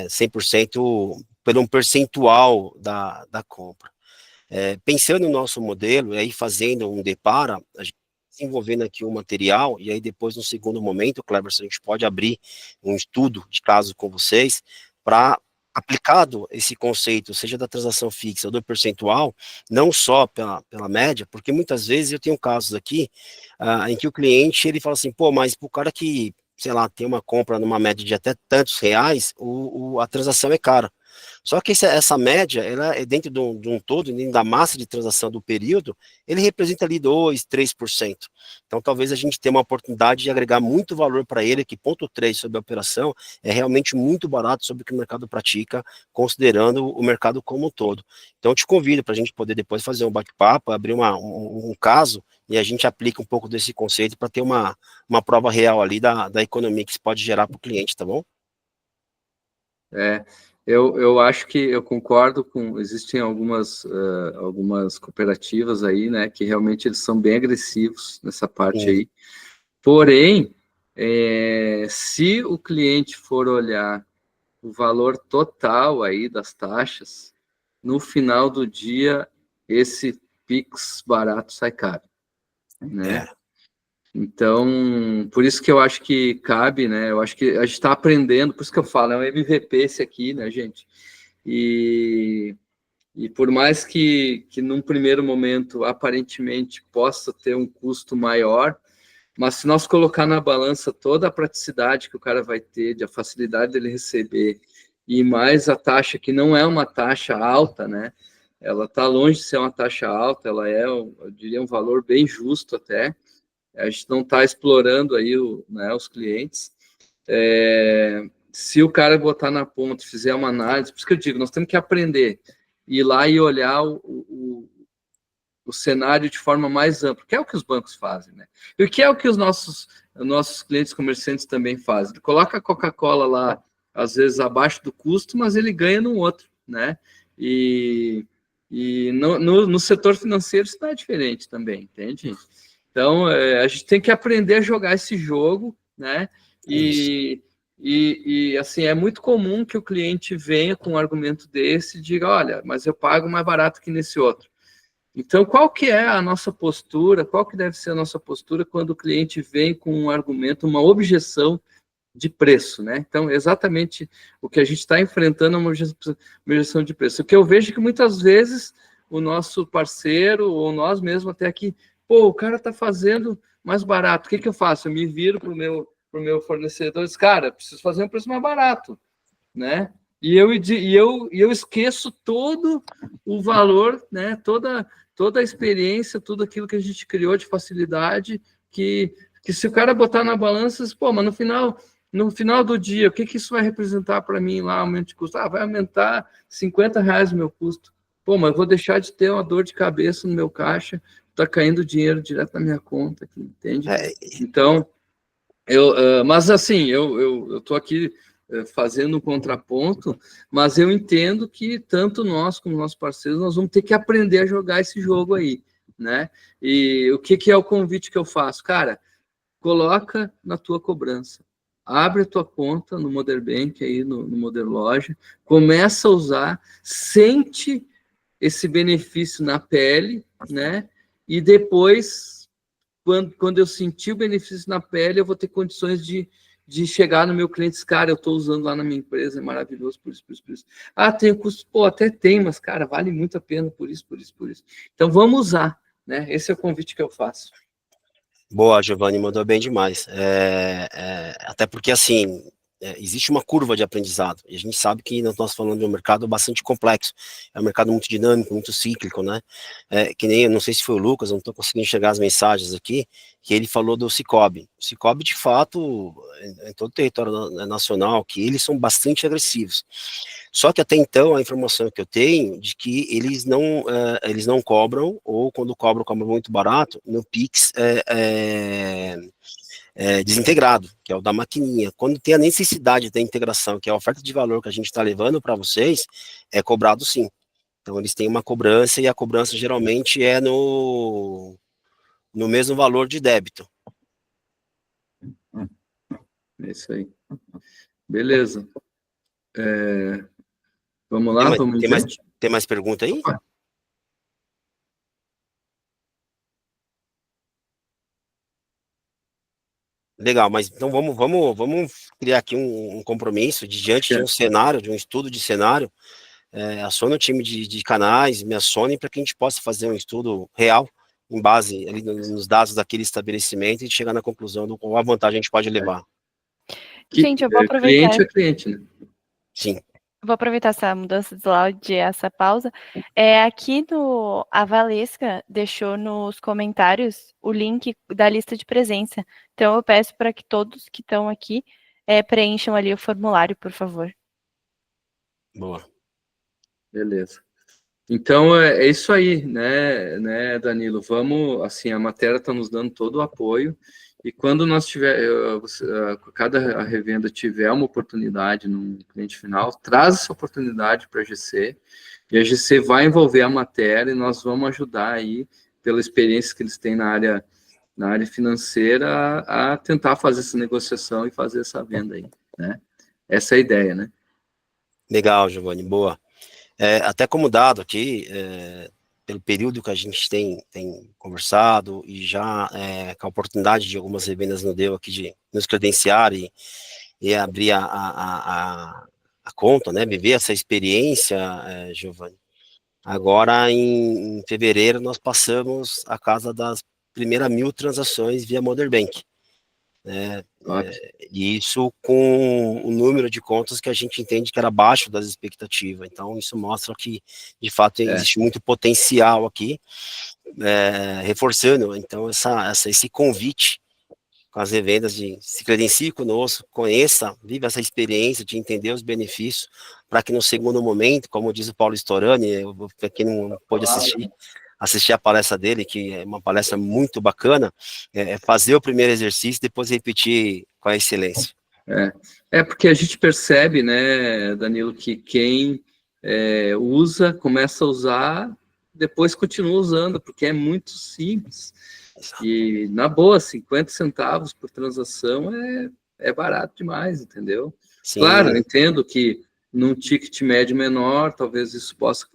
B: 100% por um percentual da compra. Pensando no nosso modelo, e aí fazendo um depara, a gente desenvolvendo aqui o material, e aí depois, no segundo momento, Cleverson, a gente pode abrir um estudo de caso com vocês, para, aplicado esse conceito, seja da transação fixa ou do percentual, não só pela média, porque muitas vezes eu tenho casos aqui, em que o cliente, ele fala assim, pô, mas pro cara que, sei lá, tem uma compra numa média de até tantos reais, a transação é cara. Só que essa média, ela é dentro de um todo, dentro da massa de transação do período, ele representa ali 2%, 3%. Então, talvez a gente tenha uma oportunidade de agregar muito valor para ele, que ponto 3 sobre a operação é realmente muito barato sobre o que o mercado pratica, considerando o mercado como um todo. Então, eu te convido para a gente poder depois fazer um bate-papo, abrir um caso, e a gente aplica um pouco desse conceito para ter uma prova real ali da economia que se pode gerar para o cliente, tá bom?
D: Eu acho que eu concordo existem algumas cooperativas aí, né, que realmente eles são bem agressivos nessa parte aí. Porém, se o cliente for olhar o valor total aí das taxas, no final do dia, esse Pix barato sai caro, né? Então, por isso que eu acho que cabe, né? Eu acho que a gente está aprendendo, por isso que eu falo, é um MVP esse aqui, né, gente? E por mais que num primeiro momento, aparentemente, possa ter um custo maior, mas se nós colocar na balança toda a praticidade que o cara vai ter, a facilidade dele receber, e mais a taxa, que não é uma taxa alta, né? Ela está longe de ser uma taxa alta, ela eu diria, um valor bem justo até. A gente não está explorando aí os clientes. Se o cara botar na ponta, fizer uma análise, por isso que eu digo, nós temos que aprender, ir lá e olhar o cenário de forma mais ampla, que é o que os bancos fazem, né? E o que é o que os nossos clientes comerciantes também fazem. Ele coloca a Coca-Cola lá, às vezes abaixo do custo, mas ele ganha no outro, né? E no setor financeiro isso não é diferente também, entende? Então, a gente tem que aprender a jogar esse jogo, né? E assim, é muito comum que o cliente venha com um argumento desse e diga, olha, mas eu pago mais barato que nesse outro. Então, qual que é a nossa postura, qual que deve ser a nossa postura quando o cliente vem com um argumento, uma objeção de preço, né? Então, exatamente o que a gente está enfrentando é uma objeção de preço. O que eu vejo é que muitas vezes o nosso parceiro, ou nós mesmos até aqui, pô, o cara está fazendo mais barato, o que eu faço? Eu me viro para o meu fornecedor e diz, cara, preciso fazer um preço mais barato, né? E eu esqueço todo o valor, né? Toda a experiência, tudo aquilo que a gente criou de facilidade, que se o cara botar na balança, pô, mas no final do dia, o que isso vai representar para mim lá, aumento de custo? Vai aumentar R$50 o meu custo. Pô, mas eu vou deixar de ter uma dor de cabeça no meu caixa, tá caindo dinheiro direto na minha conta, aqui, entende? Então, mas assim, eu tô aqui fazendo um contraponto, mas eu entendo que tanto nós como nossos parceiros, nós vamos ter que aprender a jogar esse jogo aí, né? E o que é o convite que eu faço? Cara, coloca na tua cobrança abre a tua conta no Modern Bank, aí no Modern Loja, começa a usar, sente esse benefício na pele, né? E depois, quando eu sentir o benefício na pele, eu vou ter condições de chegar no meu cliente, cara, eu estou usando lá na minha empresa, é maravilhoso, por isso, por isso, por isso. Ah, tem custo? Pô, até tem, mas, cara, vale muito a pena por isso, por isso, por isso. Então, vamos usar, né? Esse é o convite que eu faço.
B: Boa, Giovanni, mandou bem demais. Até porque, assim, existe uma curva de aprendizado, e a gente sabe que nós estamos falando de um mercado bastante complexo, é um mercado muito dinâmico, muito cíclico, né? Que nem, eu não sei se foi o Lucas, eu não estou conseguindo enxergar as mensagens aqui, que ele falou do Sicoob. O Sicoob, de fato, em todo o território nacional, que eles são bastante agressivos. Só que até então, a informação que eu tenho de que eles não cobram, ou quando cobram muito barato, no Pix desintegrado, que é o da maquininha. Quando tem a necessidade da integração, que é a oferta de valor que a gente está levando para vocês, é cobrado sim. Então eles têm uma cobrança, e a cobrança geralmente é no mesmo valor de débito.
D: É isso aí. Beleza. Vamos lá, vamos em frente?
B: Tem mais pergunta aí? Legal, mas então vamos criar aqui um compromisso diante de um cenário, de um estudo de cenário. Acione o time de canais, me acione para que a gente possa fazer um estudo real, em base ali nos dados daquele estabelecimento, e chegar na conclusão de qual a vantagem a gente pode levar.
A: Gente, eu vou aproveitar.
D: Cliente é cliente, né?
B: Sim.
A: Vou aproveitar essa mudança de slide, essa pausa. Aqui a Valesca deixou nos comentários o link da lista de presença. Então, eu peço para que todos que estão aqui preencham ali o formulário, por favor.
B: Boa.
D: Beleza. Então, é isso aí, né, Danilo? Vamos, assim, a matéria está nos dando todo o apoio, e quando nós cada revenda tiver uma oportunidade no cliente final, traz essa oportunidade para a GC, e a GC vai envolver a matéria, e nós vamos ajudar aí, pela experiência que eles têm na área financeira, a tentar fazer essa negociação e fazer essa venda aí, né? Essa é a ideia, né?
B: Legal, Giovanni, boa. Até como dado aqui, pelo período que a gente tem conversado, e já com a oportunidade de algumas revendas nos deu aqui de nos credenciar e abrir a conta, né, viver essa experiência, Giovanni. Agora, em fevereiro, nós passamos a casa das primeiras 1.000 transações via Modern Bank. E isso com o número de contas que a gente entende que era abaixo das expectativas. Então, isso mostra que, de fato, existe muito potencial aqui, reforçando, então, esse convite com as revendas de se credencie conosco, conheça, viva essa experiência de entender os benefícios, para que no segundo momento, como diz o Paulo Storani, para quem não pôde assistir a palestra dele, que é uma palestra muito bacana, fazer o primeiro exercício, depois repetir com a excelência.
D: Porque a gente percebe, né, Danilo, que quem usa, começa a usar, depois continua usando, porque é muito simples. Exato. E, na boa, 50 centavos por transação é barato demais, entendeu? Sim. Claro, eu entendo que num ticket médio menor, talvez isso possa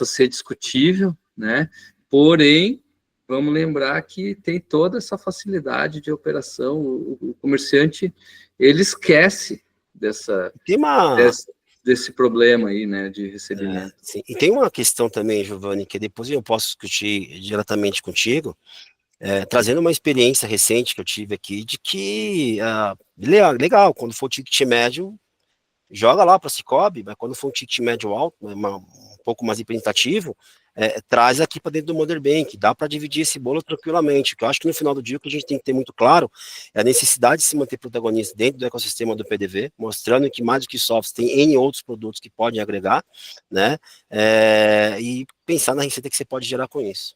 D: ser discutível, né? Porém, vamos lembrar que tem toda essa facilidade de operação. O comerciante, ele esquece desse problema aí, né, de recebimento.
B: Sim. E tem uma questão também, Giovanni, que depois eu posso discutir diretamente contigo, trazendo uma experiência recente que eu tive aqui, de que, legal, quando for ticket médio, joga lá para a Sicoob, mas quando for um ticket médio alto, um pouco mais representativo, traz aqui para dentro do Modern Bank, dá para dividir esse bolo tranquilamente, porque eu acho que no final do dia o que a gente tem que ter muito claro é a necessidade de se manter protagonista dentro do ecossistema do PDV, mostrando que mais do que softwares tem N outros produtos que podem agregar, né, e pensar na receita que você pode gerar com isso.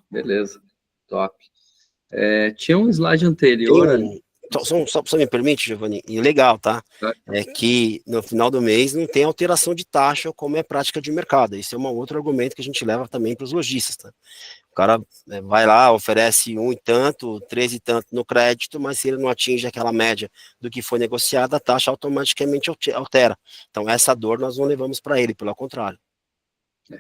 D: Beleza, top. Tinha um slide anterior...
B: Só me permite, Giovanni, e legal, tá?
D: Tá.
B: É que no final do mês não tem alteração de taxa como é prática de mercado. Esse é um outro argumento que a gente leva também para os lojistas, tá? O cara vai lá, oferece 1 e tanto, 3 e tanto no crédito, mas se ele não atinge aquela média do que foi negociado, a taxa automaticamente altera. Então, essa dor nós não levamos para ele, pelo contrário.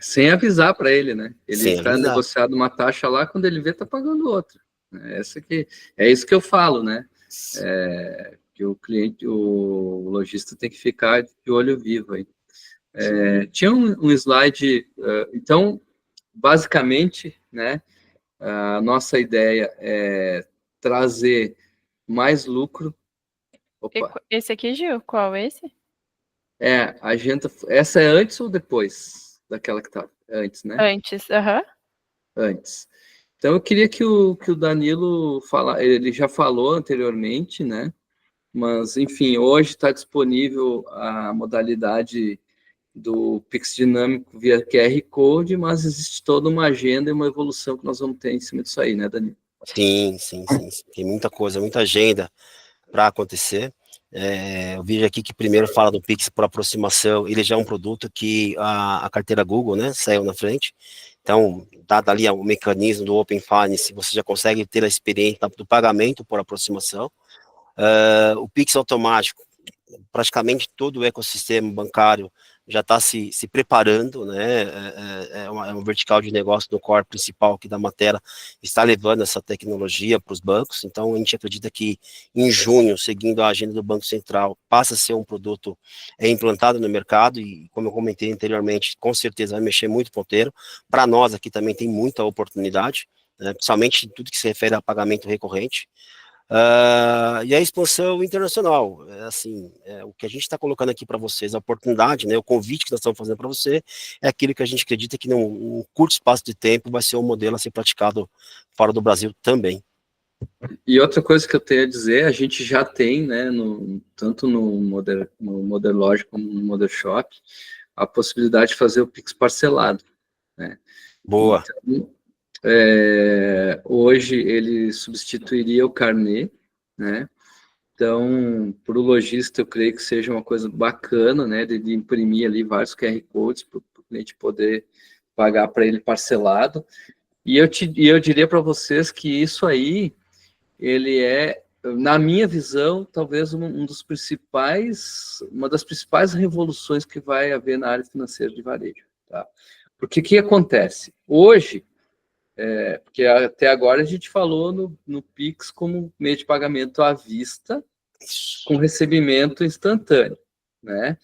D: Sem avisar para ele, né? Ele
B: Sem
D: está
B: avisar.
D: negociado uma taxa lá, quando ele vê, está pagando outra. É isso que eu falo, né? Que o cliente, o lojista tem que ficar de olho vivo aí. Tinha um slide, então, basicamente, né? A nossa ideia é trazer mais lucro. Opa.
A: Esse aqui, Gil, qual esse?
D: Essa é antes ou depois daquela que tá antes, né?
A: Antes, aham.
D: Antes. Então, eu queria que o Danilo ele já falou anteriormente, né? Mas, enfim, hoje está disponível a modalidade do Pix dinâmico via QR Code, mas existe toda uma agenda e uma evolução que nós vamos ter em cima disso aí, né, Danilo?
B: Sim. Tem muita coisa, muita agenda para acontecer. Eu vejo aqui que primeiro fala do Pix por aproximação, ele já é um produto que a carteira Google, né, saiu na frente. Então, dado ali o mecanismo do Open Finance, você já consegue ter a experiência do pagamento por aproximação. O Pix automático, praticamente todo o ecossistema bancário já está se preparando, né? Um vertical de negócio do core principal aqui da Matera está levando essa tecnologia para os bancos. Então, a gente acredita que em junho, seguindo a agenda do Banco Central, passa a ser um produto implantado no mercado e, como eu comentei anteriormente, com certeza vai mexer muito ponteiro. Para nós aqui também tem muita oportunidade, né? Principalmente em tudo que se refere a pagamento recorrente. E a expansão internacional, o que a gente está colocando aqui para vocês, a oportunidade, né, o convite que nós estamos fazendo para você, é aquilo que a gente acredita que num curto espaço de tempo vai ser um modelo a ser praticado fora do Brasil também.
D: E outra coisa que eu tenho a dizer, a gente já tem, né, tanto no Modern Logic como no Modern Shop, a possibilidade de fazer o Pix parcelado, né?
B: Boa.
D: Então, hoje ele substituiria o carnê, né? Então, para o lojista, eu creio que seja uma coisa bacana, né? De imprimir ali vários QR Codes para o cliente poder pagar para ele parcelado. E eu diria para vocês que isso aí, ele é, na minha visão, talvez uma das principais revoluções que vai haver na área financeira de varejo, tá? Porque o que acontece? Hoje, porque até agora a gente falou no Pix como meio de pagamento à vista, com recebimento instantâneo, né?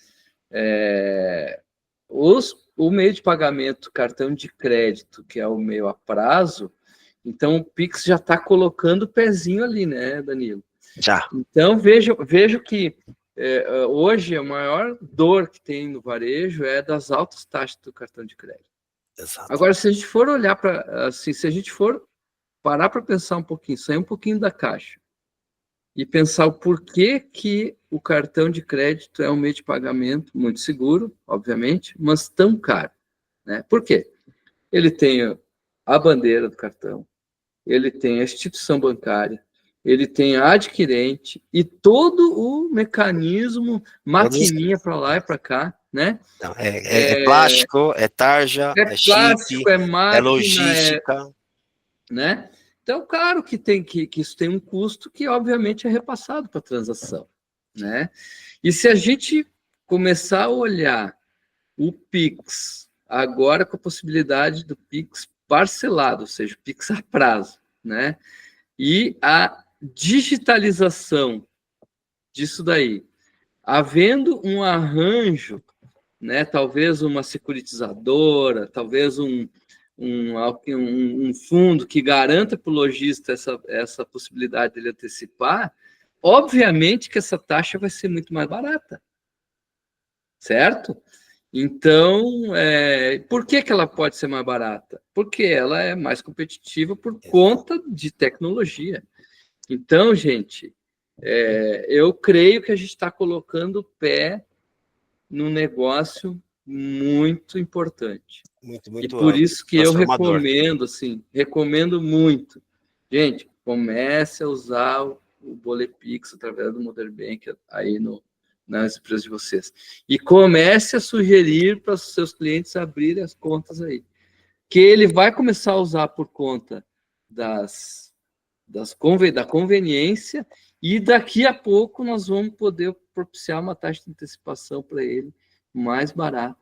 D: O meio de pagamento cartão de crédito, que é o meio a prazo, então o Pix já está colocando o pezinho ali, né, Danilo?
B: Já.
D: Então vejo que hoje a maior dor que tem no varejo é das altas taxas do cartão de crédito.
B: Exato.
D: Agora, se a gente for olhar para, assim, se a gente for parar para pensar um pouquinho, sair um pouquinho da caixa e pensar o porquê que o cartão de crédito é um meio de pagamento muito seguro, obviamente, mas tão caro, né? Por quê? Ele tem a bandeira do cartão, ele tem a instituição bancária, ele tem a adquirente e todo o mecanismo, maquininha para lá e para cá, né?
B: Não, é plástico, é tarja, é
D: plástico,
B: chip,
D: é máquina,
B: é logística,
D: né? Então, claro que isso tem um custo que, obviamente, é repassado para a transação, né? E se a gente começar a olhar o Pix agora com a possibilidade do Pix parcelado, ou seja, Pix a prazo, né? E a digitalização disso daí, havendo um arranjo, né? Talvez uma securitizadora, talvez um fundo que garanta para o lojista essa possibilidade de ele antecipar, obviamente que essa taxa vai ser muito mais barata, certo? Então, por que ela pode ser mais barata? Porque ela é mais competitiva por conta de tecnologia. Então, gente, eu creio que a gente está colocando o pé num negócio muito importante.
B: muito
D: E por isso que eu recomendo muito. Gente, comece a usar o Bolepix através do Modern Bank aí nas empresas de vocês. E comece a sugerir para os seus clientes abrirem as contas aí. Que ele vai começar a usar por conta da conveniência, e daqui a pouco nós vamos poder propiciar uma taxa de antecipação para ele mais barata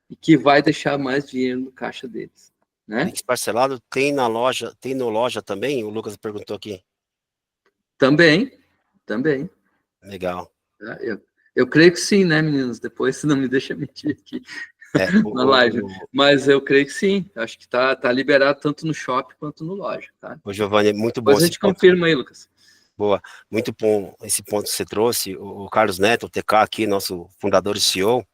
D: e que vai deixar mais dinheiro no caixa deles, né?
B: Pix parcelado tem na loja, tem no loja também? O Lucas perguntou aqui.
D: Também.
B: Legal.
D: Eu creio que sim, né, meninos? Depois, se não me deixa mentir aqui na live. Mas eu creio que sim. Acho que tá liberado tanto no shopping quanto no loja, tá?
B: Ô, Giovanni, muito bom.
D: Depois a gente confirma aí, Lucas.
B: Boa, muito bom esse ponto que você trouxe. O Carlos Neto, o TK aqui, nosso fundador e CEO,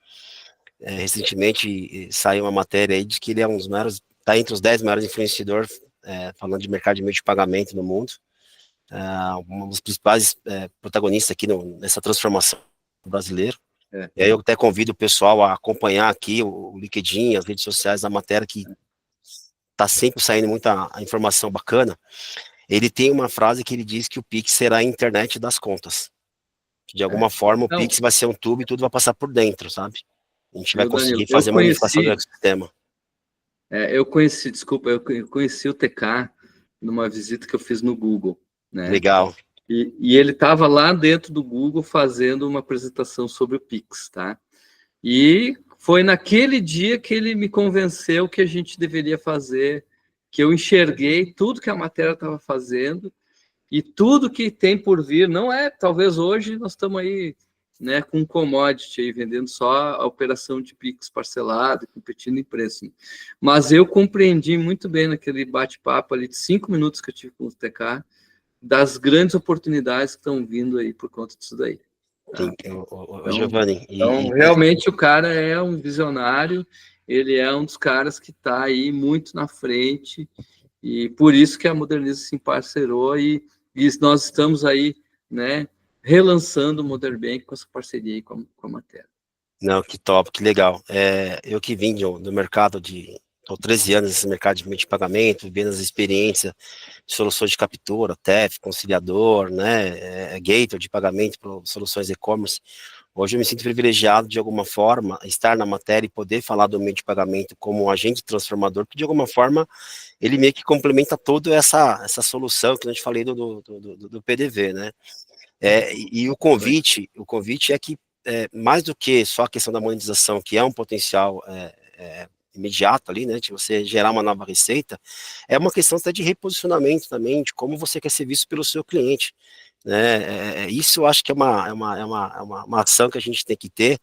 B: recentemente saiu uma matéria aí de que ele é um dos maiores, está entre os 10 maiores influenciadores, falando de mercado de meio de pagamento no mundo. Um dos principais protagonistas aqui nessa transformação brasileira. E aí eu até convido o pessoal a acompanhar aqui o LinkedIn, as redes sociais da matéria, que está sempre saindo muita informação bacana. Ele tem uma frase que ele diz que o Pix será a internet das contas. Que de alguma forma o Pix vai ser um tubo e tudo vai passar por dentro, sabe? A gente vai conseguir fazer uma unificação do ecossistema.
D: Eu conheci o TK numa visita que eu fiz no Google, né?
B: Legal.
D: E ele estava lá dentro do Google fazendo uma apresentação sobre o Pix, tá? E foi naquele dia que ele me convenceu que a gente deveria fazer, que eu enxerguei tudo que a matéria estava fazendo e tudo que tem por vir. Não é, talvez hoje nós estamos aí, né, com um commodity aí, vendendo só a operação de Pix parcelado, competindo em preço. Né? Mas eu compreendi muito bem naquele bate-papo ali de 5 minutos que eu tive com o TK, das grandes oportunidades que estão vindo aí por conta disso daí. Tá?
B: Giovanni.
D: Então, realmente, o cara é um visionário, ele é um dos caras que está aí muito na frente, e por isso que a Moderniza se parcerou, e nós estamos aí, né, relançando o Modern Bank com essa parceria aí com a matéria.
B: Não, que top, que legal. Eu que vim do mercado estou 13 anos nesse mercado de meio de pagamento, vendo as experiências de soluções de captura, TEF, conciliador, né, gateway de pagamento para soluções e-commerce. Hoje eu me sinto privilegiado, de alguma forma, estar na matéria e poder falar do meio de pagamento como um agente transformador, porque de alguma forma ele meio que complementa toda essa solução que a gente falei do PDV, né? E o convite é que, mais do que só a questão da monetização, que é um potencial imediato ali, né, de você gerar uma nova receita, é uma questão até de reposicionamento também, de como você quer ser visto pelo seu cliente, né, isso eu acho que é uma ação que a gente tem que ter,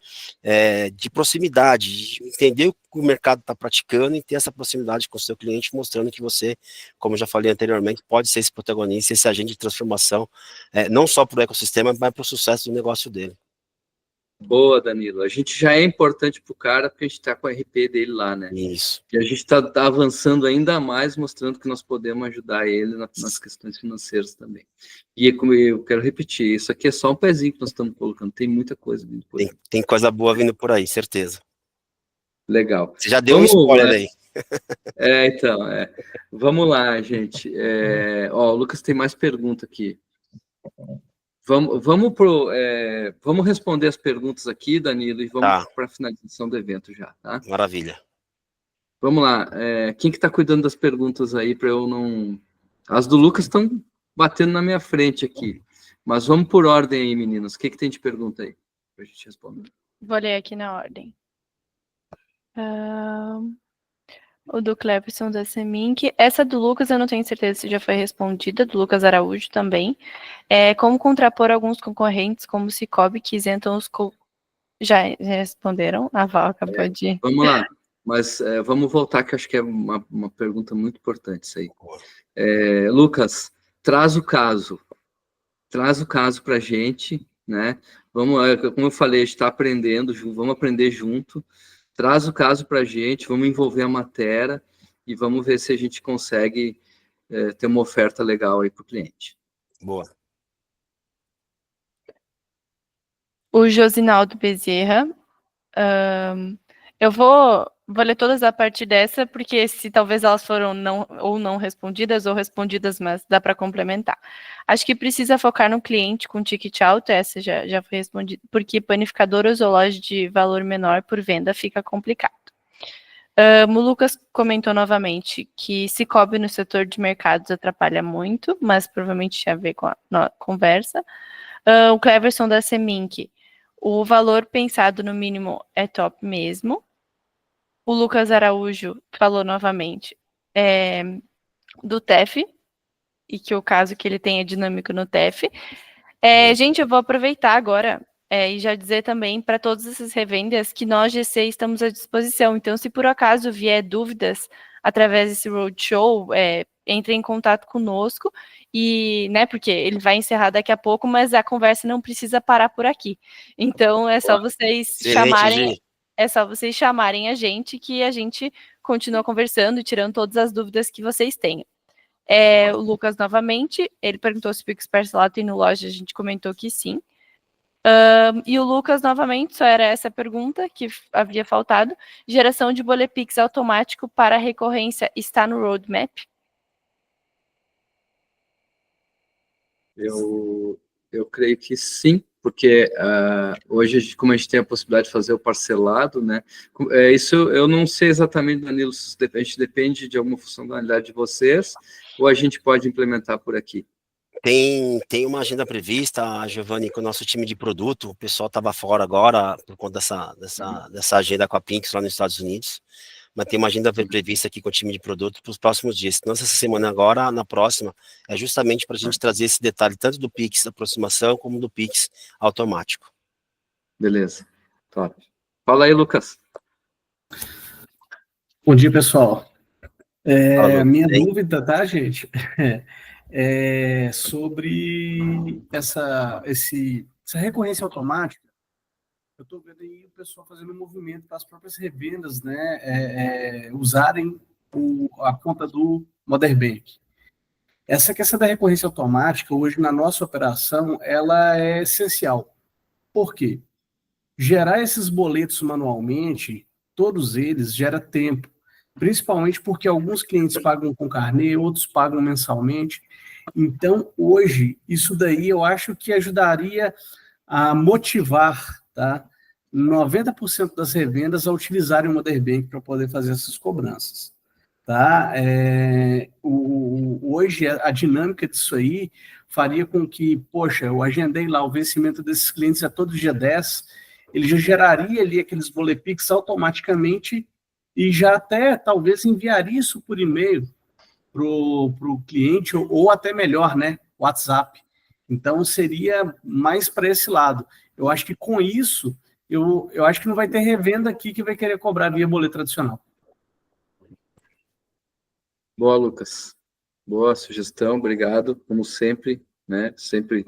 B: de proximidade, de entender o que o mercado está praticando e ter essa proximidade com o seu cliente, mostrando que você, como eu já falei anteriormente, pode ser esse protagonista, esse agente de transformação, não só para o ecossistema, mas para o sucesso do negócio dele.
D: Boa, Danilo. A gente já é importante para o cara, porque a gente está com o RP dele lá, né?
B: Isso.
D: E a gente está avançando ainda mais, mostrando que nós podemos ajudar ele nas questões financeiras também. E como eu quero repetir, isso aqui é só um pezinho que nós estamos colocando, tem muita coisa vindo por aí.
B: Tem coisa boa vindo por aí, certeza.
D: Legal.
B: Você já deu um spoiler aí.
D: Então, vamos lá, gente. O Lucas tem mais pergunta aqui. Vamos responder as perguntas aqui, Danilo, e vamos para a finalização do evento já, tá?
B: Maravilha.
D: Vamos lá. Quem que está cuidando das perguntas aí para eu não... As do Lucas estão batendo na minha frente aqui. Mas vamos por ordem aí, meninas. O que tem de pergunta aí para a gente responder?
A: Vou ler aqui na ordem. O do Cleverson da Semink. Essa do Lucas eu não tenho certeza se já foi respondida, do Lucas Araújo também. Como contrapor alguns concorrentes, como o Cicobi, que isentam os... Já responderam? A Val acabou de...
D: Vamos lá, mas vamos voltar, que acho que é uma pergunta muito importante isso aí. Lucas, traz o caso para a gente, né? Como eu falei, a gente está aprendendo, vamos aprender junto. Traz o caso para a gente, vamos envolver a matéria e vamos ver se a gente consegue ter uma oferta legal aí para o cliente.
B: Boa. O
A: Josinaldo Bezerra. Eu vou vou ler todas a partir dessa, porque se talvez elas foram não respondidas, ou respondidas, mas dá para complementar. Acho que precisa focar no cliente com ticket alto, essa já foi respondida, porque panificadoras ou loja de valor menor por venda fica complicado. O Lucas comentou novamente que se cobre no setor de mercados atrapalha muito, mas provavelmente tinha a ver com a conversa. O Cleverson da Semink, o valor pensado no mínimo é top mesmo. O Lucas Araújo falou novamente do TEF, e que o caso que ele tem é dinâmico no TEF. Gente, eu vou aproveitar agora e já dizer também para todas essas revendas que nós, GC, estamos à disposição. Então, se por acaso vier dúvidas através desse roadshow, entre em contato conosco, e, né, porque ele vai encerrar daqui a pouco, mas a conversa não precisa parar por aqui. Então, é só vocês chamarem a gente, que a gente continua conversando e tirando todas as dúvidas que vocês tenham. O Lucas, novamente, ele perguntou se o Pix parcelado tem no loja, a gente comentou que sim. E o Lucas, novamente, só era essa pergunta que havia faltado. Geração de Bolepix automático para recorrência está no roadmap?
D: Eu creio que sim, porque hoje, como a gente tem a possibilidade de fazer o parcelado, né? Isso eu não sei exatamente, Danilo, se a gente depende de alguma funcionalidade de vocês, ou a gente pode implementar por aqui.
B: Tem uma agenda prevista, Giovanni, com o nosso time de produto. O pessoal estava fora agora por conta dessa agenda com a Pinks lá nos Estados Unidos. Mas tem uma agenda prevista aqui com o time de produto para os próximos dias. Não essa semana agora, na próxima, é justamente para a gente trazer esse detalhe tanto do Pix aproximação como do Pix automático.
D: Beleza. Top. Fala aí, Lucas.
F: Bom dia, pessoal. Minha dúvida, tá, gente? É sobre essa recorrência automática. Eu estou vendo aí o pessoal fazendo um movimento para as próprias revendas, né, usarem a conta do Modern Bank. Essa questão da recorrência automática, hoje na nossa operação, ela é essencial. Por quê? Gerar esses boletos manualmente, todos eles, gera tempo. Principalmente porque alguns clientes pagam com carnê, outros pagam mensalmente. Então, hoje, isso daí eu acho que ajudaria a motivar, tá, 90% das revendas a utilizarem o Modern Bank para poder fazer essas cobranças. Tá? Hoje, a dinâmica disso aí faria com que, poxa, eu agendei lá o vencimento desses clientes todo dia 10, ele já geraria ali aqueles bolepix automaticamente e já até talvez enviaria isso por e-mail para o cliente, ou até melhor, né, WhatsApp. Então, seria mais para esse lado. Eu acho que com isso, eu acho que não vai ter revenda aqui que vai querer cobrar via boleto tradicional.
D: Boa, Lucas. Boa sugestão, obrigado, como sempre, né, sempre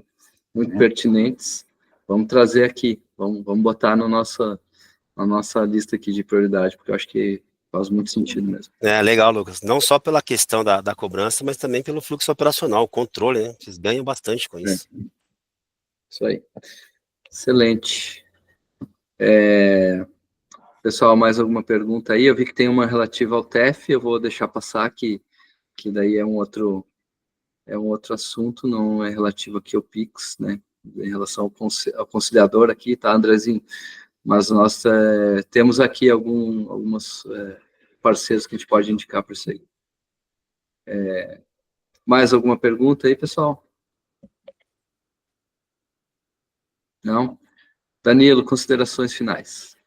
D: muito pertinentes. Vamos trazer aqui, vamos botar na nossa lista aqui de prioridade, porque eu acho que faz muito sentido mesmo.
B: Legal, Lucas. Não só pela questão da cobrança, mas também pelo fluxo operacional, o controle, né? Vocês ganham bastante com isso.
D: Isso aí. Excelente. Pessoal, mais alguma pergunta aí? Eu vi que tem uma relativa ao TEF, eu vou deixar passar, que daí é um outro assunto, não é relativo aqui ao Pix, né? Em relação ao conciliador aqui, tá, Andrezinho? Mas nós temos aqui algumas parceiros que a gente pode indicar para isso aí. Mais alguma pergunta aí, pessoal? Não? Danilo, considerações finais.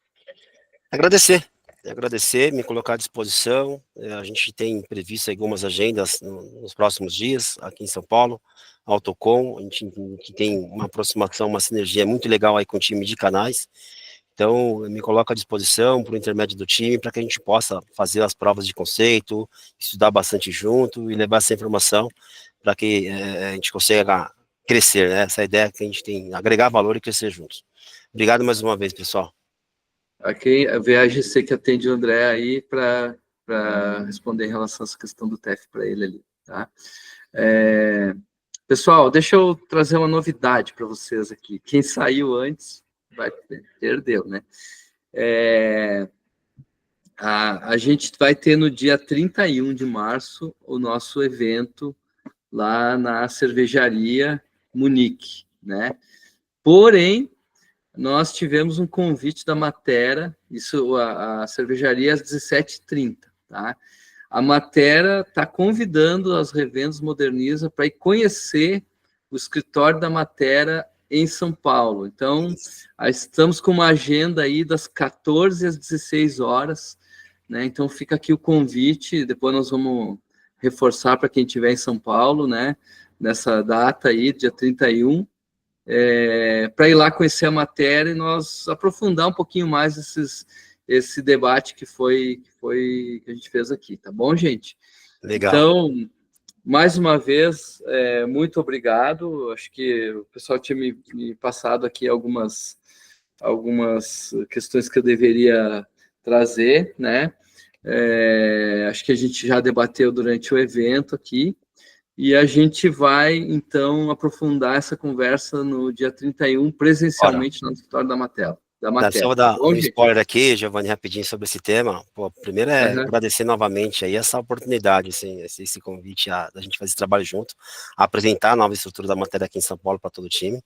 B: Agradecer, me colocar à disposição. A gente tem previsto algumas agendas nos próximos dias, aqui em São Paulo, Autocom, a gente que tem uma aproximação, uma sinergia muito legal aí com o time de canais. Então, eu me coloco à disposição por intermédio do time para que a gente possa fazer as provas de conceito, estudar bastante junto e levar essa informação para que a gente consiga crescer, né? Essa ideia que a gente tem, agregar valor e crescer juntos. Obrigado mais uma vez, pessoal.
D: Aqui, a VAGC que atende o André aí para responder em relação a essa questão do TEF para ele ali, tá? Pessoal, deixa eu trazer uma novidade para vocês aqui. Quem saiu antes perdeu, né? A gente vai ter no dia 31 de março o nosso evento lá na cervejaria Munique, né? Porém, nós tivemos um convite da Matera, isso a cervejaria às 17h30, tá? A Matera está convidando as revendas Moderniza para ir conhecer o escritório da Matera em São Paulo. Então, estamos com uma agenda aí das 14 às 16 horas, né? Então, fica aqui o convite, depois nós vamos reforçar para quem estiver em São Paulo, né? Nessa data aí, dia 31, para ir lá conhecer a matéria e nós aprofundar um pouquinho mais esse debate que a gente fez aqui, tá bom, gente?
B: Legal.
D: Então, mais uma vez, muito obrigado. Acho que o pessoal tinha me passado aqui algumas questões que eu deveria trazer, né? Acho que a gente já debateu durante o evento aqui, e a gente vai, então, aprofundar essa conversa no dia 31, presencialmente, no escritório da Matéria.
B: Só vou dar um spoiler aqui, Giovanni, rapidinho sobre esse tema. Pô, primeiro agradecer novamente aí essa oportunidade, assim, esse convite da gente fazer esse trabalho junto, apresentar a nova estrutura da matéria aqui em São Paulo para todo o time.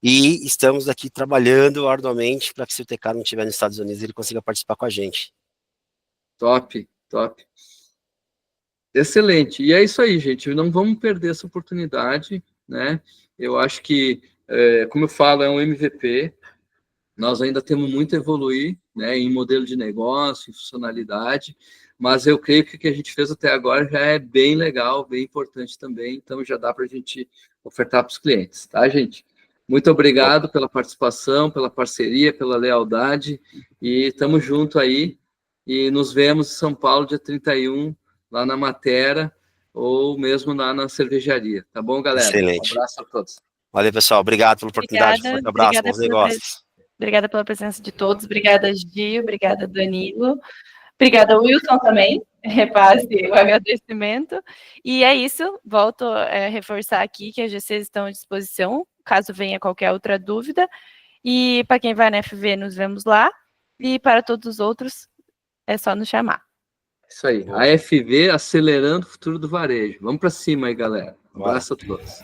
B: E estamos aqui trabalhando arduamente para que se o TK não estiver nos Estados Unidos, ele consiga participar com a gente.
D: Top. Excelente. E é isso aí, gente. Não vamos perder essa oportunidade, né? Eu acho que, como eu falo, é um MVP. Nós ainda temos muito a evoluir, né, em modelo de negócio, em funcionalidade, mas eu creio que o que a gente fez até agora já é bem legal, bem importante também, então já dá para a gente ofertar para os clientes, tá, gente? Muito obrigado pela participação, pela parceria, pela lealdade, e estamos junto aí, e nos vemos em São Paulo, dia 31, lá na Matera, ou mesmo lá na cervejaria, tá bom, galera?
B: Excelente.
D: Um abraço a todos.
B: Valeu, pessoal. Obrigado pela oportunidade. Um abraço, bons negócios.
A: Obrigada pela presença de todos. Obrigada, Gil. Obrigada, Danilo. Obrigada, Wilson, também. Repasse o agradecimento. E é isso. Volto a reforçar aqui que as GCs estão à disposição, caso venha qualquer outra dúvida. E para quem vai na FV, nos vemos lá. E para todos os outros, é só nos chamar.
D: Isso aí. A FV acelerando o futuro do varejo. Vamos para cima aí, galera. Um abraço a todos.